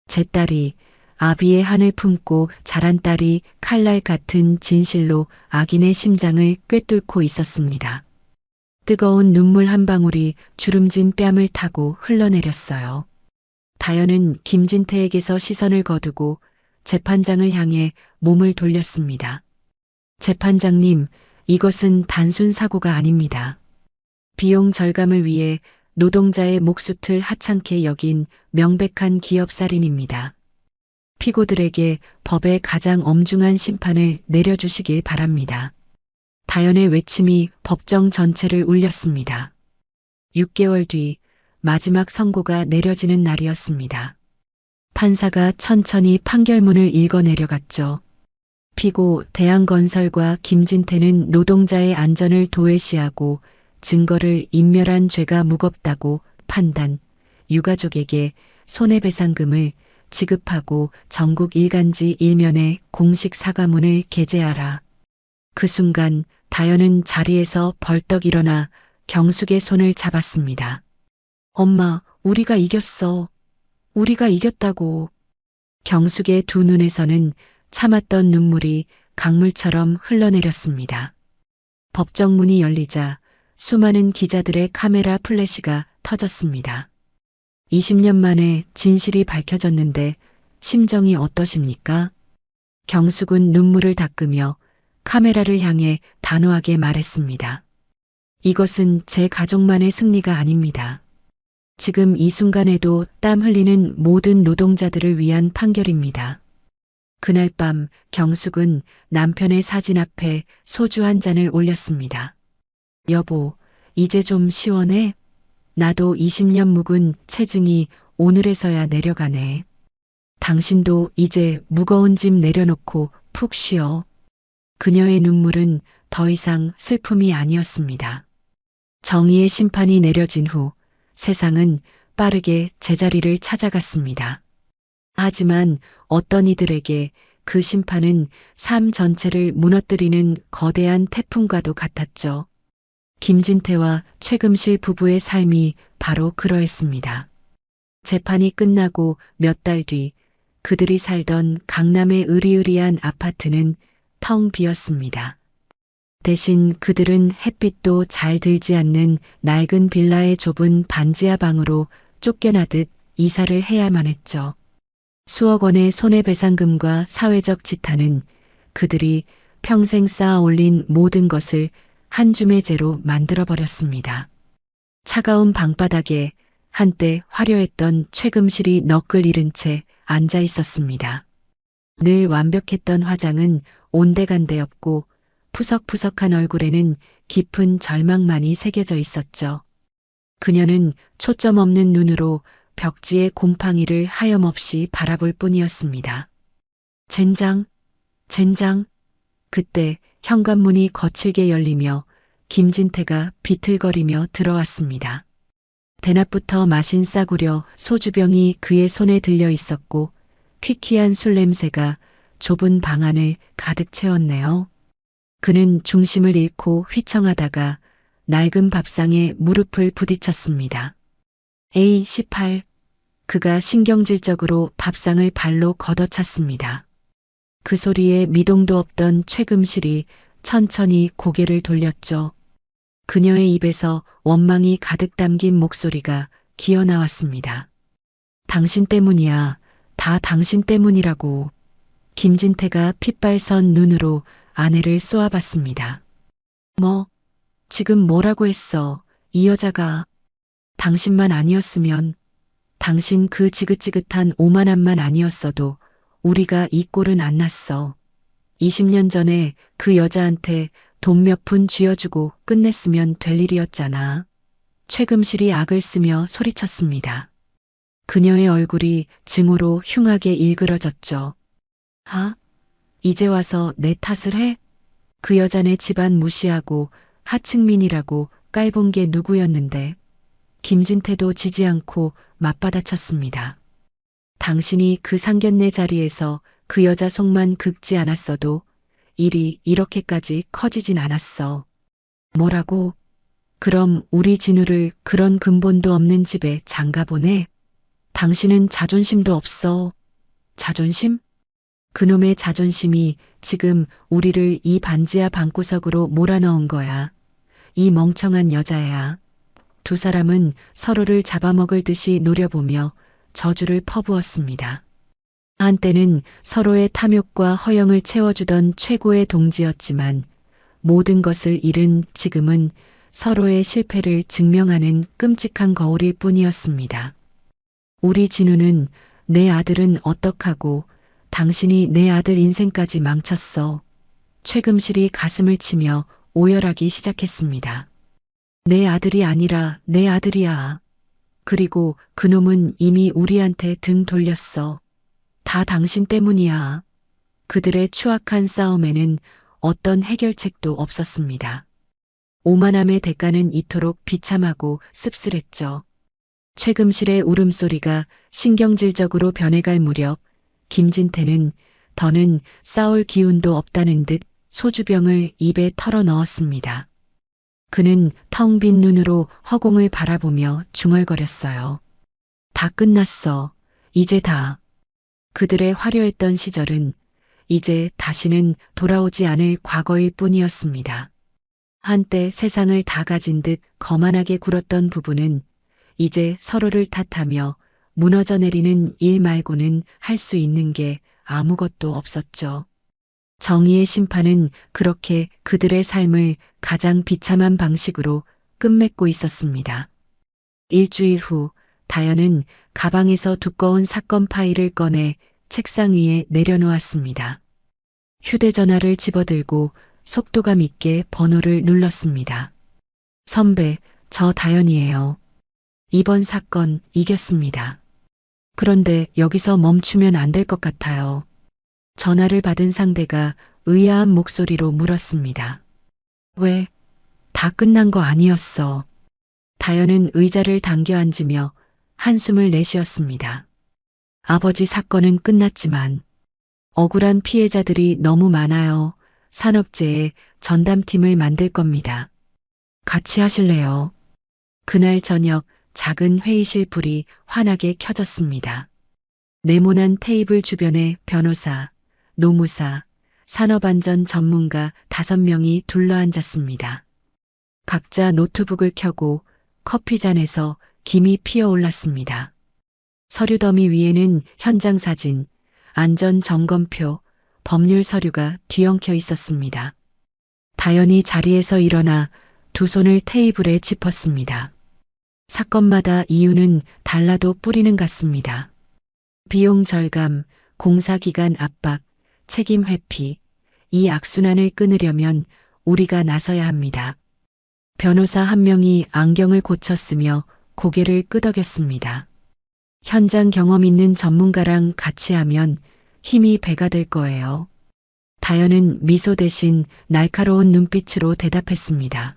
제 딸이 아비의 한을 품고 자란 딸이 칼날 같은 진실로 악인의 심장을 꿰뚫고 있었습니다. 뜨거운 눈물 한 방울이 주름진 뺨을 타고 흘러내렸어요. 다연은 김진태에게서 시선을 거두고 재판장을 향해 몸을 돌렸습니다. 재판장님, 이것은 단순 사고가 아닙니다. 비용 절감을 위해 노동자의 목숨을 하찮게 여긴 명백한 기업살인입니다. 피고들에게 법의 가장 엄중한 심판을 내려주시길 바랍니다. 다연의 외침이 법정 전체를 울렸습니다. 6개월 뒤 마지막 선고가 내려지는 날이었습니다. 판사가 천천히 판결문을 읽어 내려갔죠. 피고 대한건설과 김진태는 노동자의 안전을 도외시하고 증거를 인멸한 죄가 무겁다고 판단, 유가족에게 손해배상금을 지급하고 전국 일간지 일면에 공식 사과문을 게재하라. 그 순간 다연은 자리에서 벌떡 일어나 경숙의 손을 잡았습니다. 엄마, 우리가 이겼어. 우리가 이겼다고. 경숙의 두 눈에서는 참았던 눈물이 강물처럼 흘러내렸습니다. 법정문이 열리자 수많은 기자들의 카메라 플래시가 터졌습니다. 20년 만에 진실이 밝혀졌는데 심정이 어떠십니까? 경숙은 눈물을 닦으며 카메라를 향해 단호하게 말했습니다. 이것은 제 가족만의 승리가 아닙니다. 지금 이 순간에도 땀 흘리는 모든 노동자들을 위한 판결입니다. 그날 밤 경숙은 남편의 사진 앞에 소주 한 잔을 올렸습니다. 여보, 이제 좀 시원해? 나도 20년 묵은 체증이 오늘에서야 내려가네. 당신도 이제 무거운 짐 내려놓고 푹 쉬어. 그녀의 눈물은 더 이상 슬픔이 아니었습니다. 정의의 심판이 내려진 후 세상은 빠르게 제자리를 찾아갔습니다. 하지만 어떤 이들에게 그 심판은 삶 전체를 무너뜨리는 거대한 태풍과도 같았죠. 김진태와 최금실 부부의 삶이 바로 그러했습니다. 재판이 끝나고 몇 달 뒤 그들이 살던 강남의 으리으리한 아파트는 텅 비었습니다. 대신 그들은 햇빛도 잘 들지 않는 낡은 빌라의 좁은 반지하 방으로 쫓겨나듯 이사를 해야만 했죠. 수억 원의 손해배상금과 사회적 지탄은 그들이 평생 쌓아 올린 모든 것을 한 줌의 재로 만들어버렸습니다. 차가운 방바닥에 한때 화려했던 최금실이 너클 잃은 채 앉아 있었습니다. 늘 완벽했던 화장은 온데간데 없고 푸석푸석한 얼굴에는 깊은 절망만이 새겨져 있었죠. 그녀는 초점 없는 눈으로 벽지의 곰팡이를 하염없이 바라볼 뿐이었습니다. 젠장, 젠장. 그때 현관문이 거칠게 열리며 김진태가 비틀거리며 들어왔습니다. 대낮부터 마신 싸구려 소주병이 그의 손에 들려 있었고 퀴퀴한 술 냄새가 좁은 방 안을 가득 채웠네요. 그는 중심을 잃고 휘청하다가 낡은 밥상에 무릎을 부딪혔습니다. A18. 그가 신경질적으로 밥상을 발로 걷어찼습니다. 그 소리에 미동도 없던 최금실이 천천히 고개를 돌렸죠. 그녀의 입에서 원망이 가득 담긴 목소리가 기어나왔습니다. 당신 때문이야. 다 당신 때문이라고. 김진태가 핏발선 눈으로 아내를 쏘아봤습니다. 뭐, 지금 뭐라고 했어? 이 여자가. 당신만 아니었으면, 당신 그 지긋지긋한 오만함만 아니었어도 우리가 이 꼴은 안 났어. 20년 전에 그 여자한테 돈 몇 푼 쥐어주고 끝냈으면 될 일이었잖아. 최금실이 악을 쓰며 소리쳤습니다. 그녀의 얼굴이 증오로 흉하게 일그러졌죠. 아, 이제 와서 내 탓을 해? 그 여자네 집안 무시하고 하층민이라고 깔본 게 누구였는데. 김진태도 지지 않고 맞받아쳤습니다. 당신이 그 상견례 자리에서 그 여자 속만 긁지 않았어도 일이 이렇게까지 커지진 않았어. 뭐라고? 그럼 우리 진우를 그런 근본도 없는 집에 장가보내? 당신은 자존심도 없어. 자존심? 그놈의 자존심이 지금 우리를 이 반지하 방구석으로 몰아넣은 거야. 이 멍청한 여자야. 두 사람은 서로를 잡아먹을 듯이 노려보며 저주를 퍼부었습니다. 한때는 서로의 탐욕과 허영을 채워주던 최고의 동지였지만 모든 것을 잃은 지금은 서로의 실패를 증명하는 끔찍한 거울일 뿐이었습니다. 우리 진우는 내 아들은 어떡하고 당신이 내 아들 인생까지 망쳤어. 최금실이 가슴을 치며 오열하기 시작했습니다. 내 아들이 아니라 내 아들이야. 그리고 그놈은 이미 우리한테 등 돌렸어. 다 당신 때문이야. 그들의 추악한 싸움에는 어떤 해결책도 없었습니다. 오만함의 대가는 이토록 비참하고 씁쓸했죠. 최금실의 울음소리가 신경질적으로 변해갈 무렵 김진태는 더는 싸울 기운도 없다는 듯 소주병을 입에 털어 넣었습니다. 그는 텅 빈 눈으로 허공을 바라보며 중얼거렸어요. 다 끝났어. 이제 다. 그들의 화려했던 시절은 이제 다시는 돌아오지 않을 과거일 뿐이었습니다. 한때 세상을 다 가진 듯 거만하게 굴었던 부부는 이제 서로를 탓하며 무너져 내리는 일 말고는 할 수 있는 게 아무것도 없었죠. 정의의 심판은 그렇게 그들의 삶을 가장 비참한 방식으로 끝맺고 있었습니다. 일주일 후 다연은 가방에서 두꺼운 사건 파일을 꺼내 책상 위에 내려놓았습니다. 휴대전화를 집어들고 속도감 있게 번호를 눌렀습니다. 선배, 저 다연이에요. 이번 사건 이겼습니다. 그런데 여기서 멈추면 안 될 것 같아요. 전화를 받은 상대가 의아한 목소리로 물었습니다. 왜? 다 끝난 거 아니었어. 다연은 의자를 당겨 앉으며 한숨을 내쉬었습니다. 아버지 사건은 끝났지만 억울한 피해자들이 너무 많아요. 산업재해 전담팀을 만들 겁니다. 같이 하실래요? 그날 저녁 작은 회의실 불이 환하게 켜졌습니다. 네모난 테이블 주변에 변호사, 노무사, 산업안전 전문가 5명이 둘러앉았습니다. 각자 노트북을 켜고 커피잔에서 김이 피어올랐습니다. 서류 더미 위에는 현장 사진, 안전 점검표, 법률 서류가 뒤엉켜 있었습니다. 다연이 자리에서 일어나 두 손을 테이블에 짚었습니다. 사건마다 이유는 달라도 뿌리는 같습니다. 비용 절감, 공사기간 압박, 책임 회피, 이 악순환을 끊으려면 우리가 나서야 합니다. 변호사 한 명이 안경을 고쳤으며 고개를 끄덕였습니다. 현장 경험 있는 전문가랑 같이 하면 힘이 배가 될 거예요. 다연은 미소 대신 날카로운 눈빛으로 대답했습니다.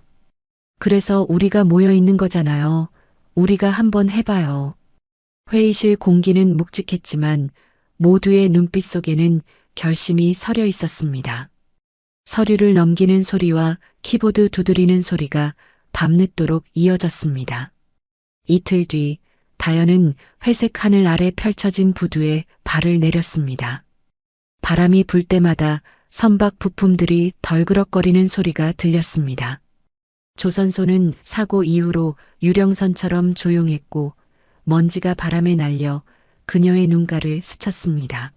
그래서 우리가 모여 있는 거잖아요. 우리가 한번 해봐요. 회의실 공기는 묵직했지만 모두의 눈빛 속에는 결심이 서려 있었습니다. 서류를 넘기는 소리와 키보드 두드리는 소리가 밤늦도록 이어졌습니다. 이틀 뒤 다연은 회색 하늘 아래 펼쳐진 부두에 발을 내렸습니다. 바람이 불 때마다 선박 부품들이 덜그럭거리는 소리가 들렸습니다. 조선소는 사고 이후로 유령선처럼 조용했고 먼지가 바람에 날려 그녀의 눈가를 스쳤습니다.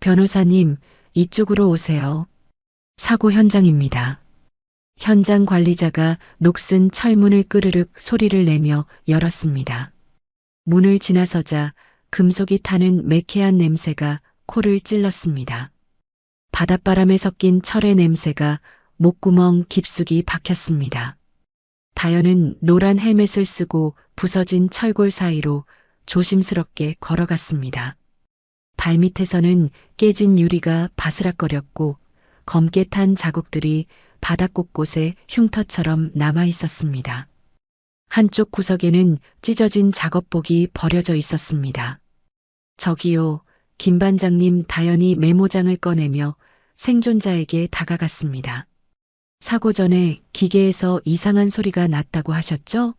변호사님, 이쪽으로 오세요. 사고 현장입니다. 현장 관리자가 녹슨 철문을 끄르륵 소리를 내며 열었습니다. 문을 지나서자 금속이 타는 매캐한 냄새가 코를 찔렀습니다. 바닷바람에 섞인 철의 냄새가 목구멍 깊숙이 박혔습니다. 다연은 노란 헬멧을 쓰고 부서진 철골 사이로 조심스럽게 걸어갔습니다. 발밑에서는 깨진 유리가 바스락거렸고 검게 탄 자국들이 바닥 곳곳에 흉터처럼 남아 있었습니다. 한쪽 구석에는 찢어진 작업복이 버려져 있었습니다. 저기요, 김 반장님. 다연이 메모장을 꺼내며 생존자에게 다가갔습니다. 사고 전에 기계에서 이상한 소리가 났다고 하셨죠?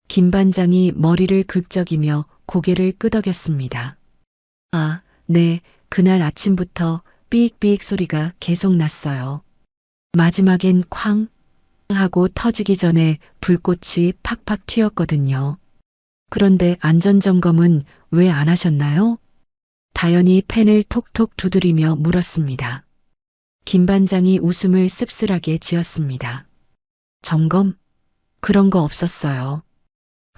김 반장이 머리를 긁적이며 고개를 끄덕였습니다. 아, 네, 그날 아침부터 삑삑 소리가 계속 났어요. 마지막엔 쾅 하고 터지기 전에 불꽃이 팍팍 튀었거든요. 그런데 안전점검은 왜 안 하셨나요? 다연이 펜을 톡톡 두드리며 물었습니다. 김 반장이 웃음을 씁쓸하게 지었습니다. 점검? 그런 거 없었어요.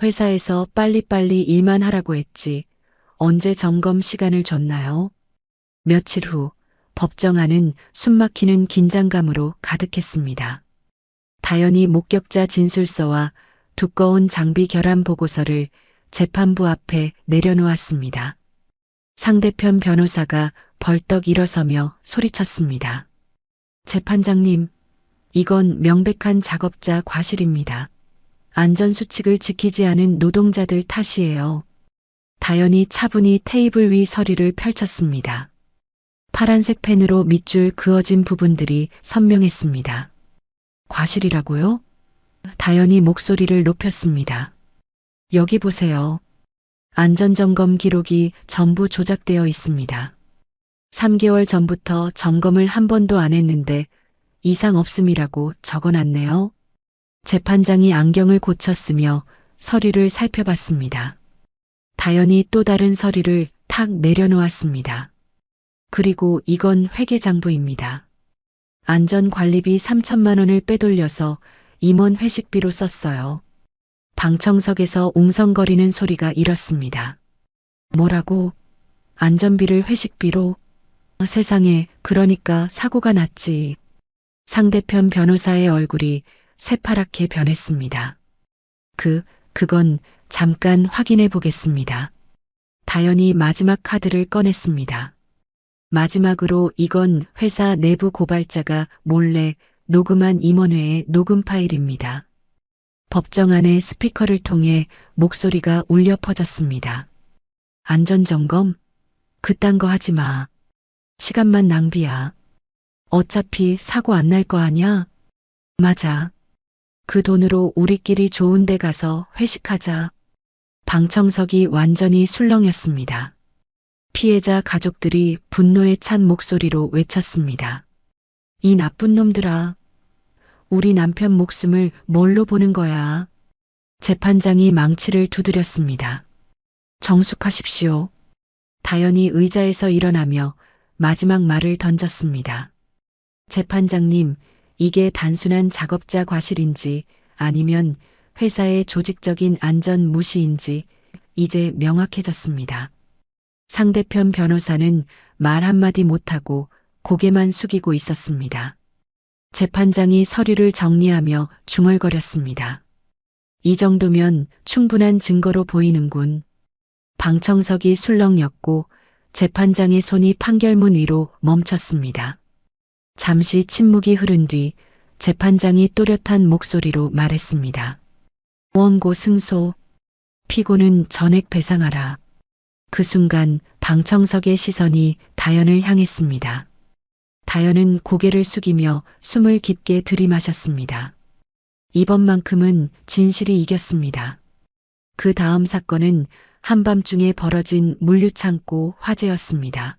회사에서 빨리빨리 일만 하라고 했지. 언제 점검 시간을 줬나요? 며칠 후 법정 안은 숨막히는 긴장감으로 가득했습니다. 다연이 목격자 진술서와 두꺼운 장비 결함 보고서를 재판부 앞에 내려놓았습니다. 상대편 변호사가 벌떡 일어서며 소리쳤습니다. 재판장님, 이건 명백한 작업자 과실입니다. 안전수칙을 지키지 않은 노동자들 탓이에요. 다연이 차분히 테이블 위 서류를 펼쳤습니다. 파란색 펜으로 밑줄 그어진 부분들이 선명했습니다. 과실이라고요? 다연이 목소리를 높였습니다. 여기 보세요. 안전점검 기록이 전부 조작되어 있습니다. 3개월 전부터 점검을 한 번도 안 했는데 이상 없음이라고 적어놨네요. 재판장이 안경을 고쳤으며 서류를 살펴봤습니다. 다연이 또 다른 서류를 탁 내려놓았습니다. 그리고 이건 회계장부입니다. 안전관리비 3천만 원을 빼돌려서 임원 회식비로 썼어요. 방청석에서 웅성거리는 소리가 일었습니다. 뭐라고? 안전비를 회식비로? 세상에, 그러니까 사고가 났지. 상대편 변호사의 얼굴이 새파랗게 변했습니다. 그건 잠깐 확인해 보겠습니다. 다연이 마지막 카드를 꺼냈습니다. 마지막으로 이건 회사 내부 고발자가 몰래 녹음한 임원회의 녹음 파일입니다. 법정 안의 스피커를 통해 목소리가 울려 퍼졌습니다. 안전점검? 그딴 거 하지 마. 시간만 낭비야. 어차피 사고 안 날 거 아냐? 맞아. 그 돈으로 우리끼리 좋은 데 가서 회식하자. 방청석이 완전히 술렁였습니다. 피해자 가족들이 분노에 찬 목소리로 외쳤습니다. 이 나쁜 놈들아. 우리 남편 목숨을 뭘로 보는 거야? 재판장이 망치를 두드렸습니다. 정숙하십시오. 다연이 의자에서 일어나며 마지막 말을 던졌습니다. 재판장님, 이게 단순한 작업자 과실인지 아니면 회사의 조직적인 안전 무시인지 이제 명확해졌습니다. 상대편 변호사는 말 한마디 못하고 고개만 숙이고 있었습니다. 재판장이 서류를 정리하며 중얼거렸습니다. 이 정도면 충분한 증거로 보이는군. 방청석이 술렁였고 재판장의 손이 판결문 위로 멈췄습니다. 잠시 침묵이 흐른 뒤 재판장이 또렷한 목소리로 말했습니다. 원고 승소, 피고는 전액 배상하라. 그 순간 방청석의 시선이 다연을 향했습니다. 다연은 고개를 숙이며 숨을 깊게 들이마셨습니다. 이번만큼은 진실이 이겼습니다. 그 다음 사건은 한밤중에 벌어진 물류창고 화재였습니다.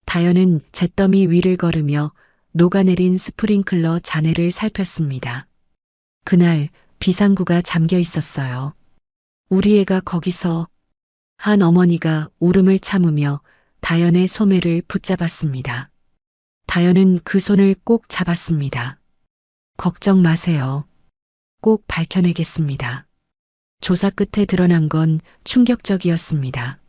다연은 잿더미 위를 걸으며 녹아내린 스프링클러 잔해를 살폈습니다. 그날 비상구가 잠겨 있었어요. 우리 애가 거기서. 한 어머니가 울음을 참으며 다연의 소매를 붙잡았습니다. 다연은 그 손을 꼭 잡았습니다. 걱정 마세요. 꼭 밝혀내겠습니다. 조사 끝에 드러난 건 충격적이었습니다.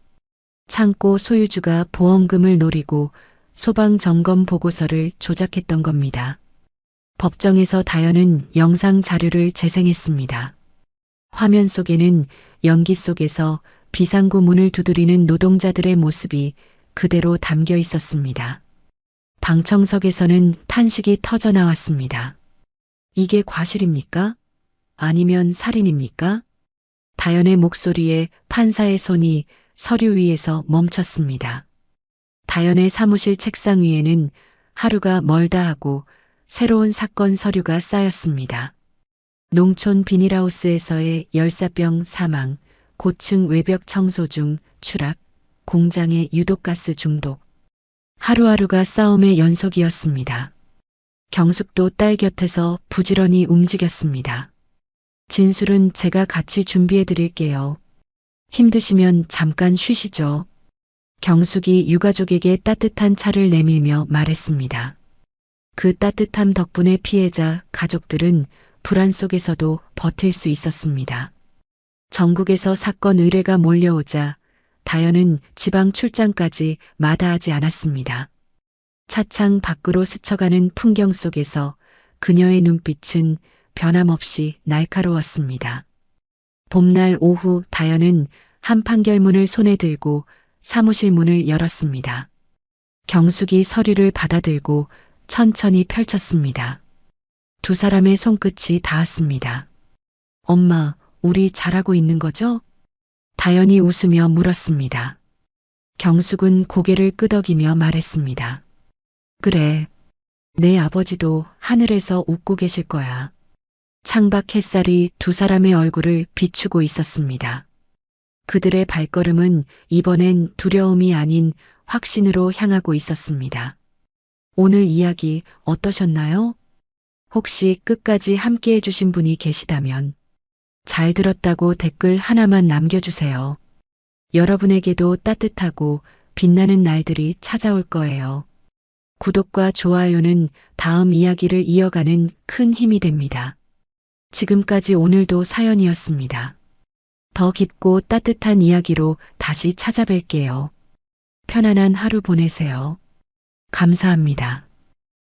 창고 소유주가 보험금을 노리고 소방 점검 보고서를 조작했던 겁니다. 법정에서 다연은 영상 자료를 재생했습니다. 화면 속에는 연기 속에서 비상구 문을 두드리는 노동자들의 모습이 그대로 담겨 있었습니다. 방청석에서는 탄식이 터져 나왔습니다. 이게 과실입니까? 아니면 살인입니까? 다연의 목소리에 판사의 손이 서류 위에서 멈췄습니다. 다연의 사무실 책상 위에는 하루가 멀다 하고 새로운 사건 서류가 쌓였습니다. 농촌 비닐하우스에서의 열사병 사망, 고층 외벽 청소 중 추락, 공장의 유독가스 중독. 하루하루가 싸움의 연속이었습니다. 경숙도 딸 곁에서 부지런히 움직였습니다. 진술은 제가 같이 준비해 드릴게요. 힘드시면 잠깐 쉬시죠. 경숙이 유가족에게 따뜻한 차를 내밀며 말했습니다. 그 따뜻함 덕분에 피해자 가족들은 불안 속에서도 버틸 수 있었습니다. 전국에서 사건 의뢰가 몰려오자 다연은 지방 출장까지 마다하지 않았습니다. 차창 밖으로 스쳐가는 풍경 속에서 그녀의 눈빛은 변함없이 날카로웠습니다. 봄날 오후 다연은 한 판결문을 손에 들고 사무실 문을 열었습니다. 경숙이 서류를 받아들고 천천히 펼쳤습니다. 두 사람의 손끝이 닿았습니다. 엄마, 우리 잘하고 있는 거죠? 다연이 웃으며 물었습니다. 경숙은 고개를 끄덕이며 말했습니다. 그래, 내 아버지도 하늘에서 웃고 계실 거야. 창밖 햇살이 두 사람의 얼굴을 비추고 있었습니다. 그들의 발걸음은 이번엔 두려움이 아닌 확신으로 향하고 있었습니다. 오늘 이야기 어떠셨나요? 혹시 끝까지 함께 해주신 분이 계시다면 잘 들었다고 댓글 하나만 남겨주세요. 여러분에게도 따뜻하고 빛나는 날들이 찾아올 거예요. 구독과 좋아요는 다음 이야기를 이어가는 큰 힘이 됩니다. 지금까지 오늘도 사연이었습니다. 더 깊고 따뜻한 이야기로 다시 찾아뵐게요. 편안한 하루 보내세요. 감사합니다.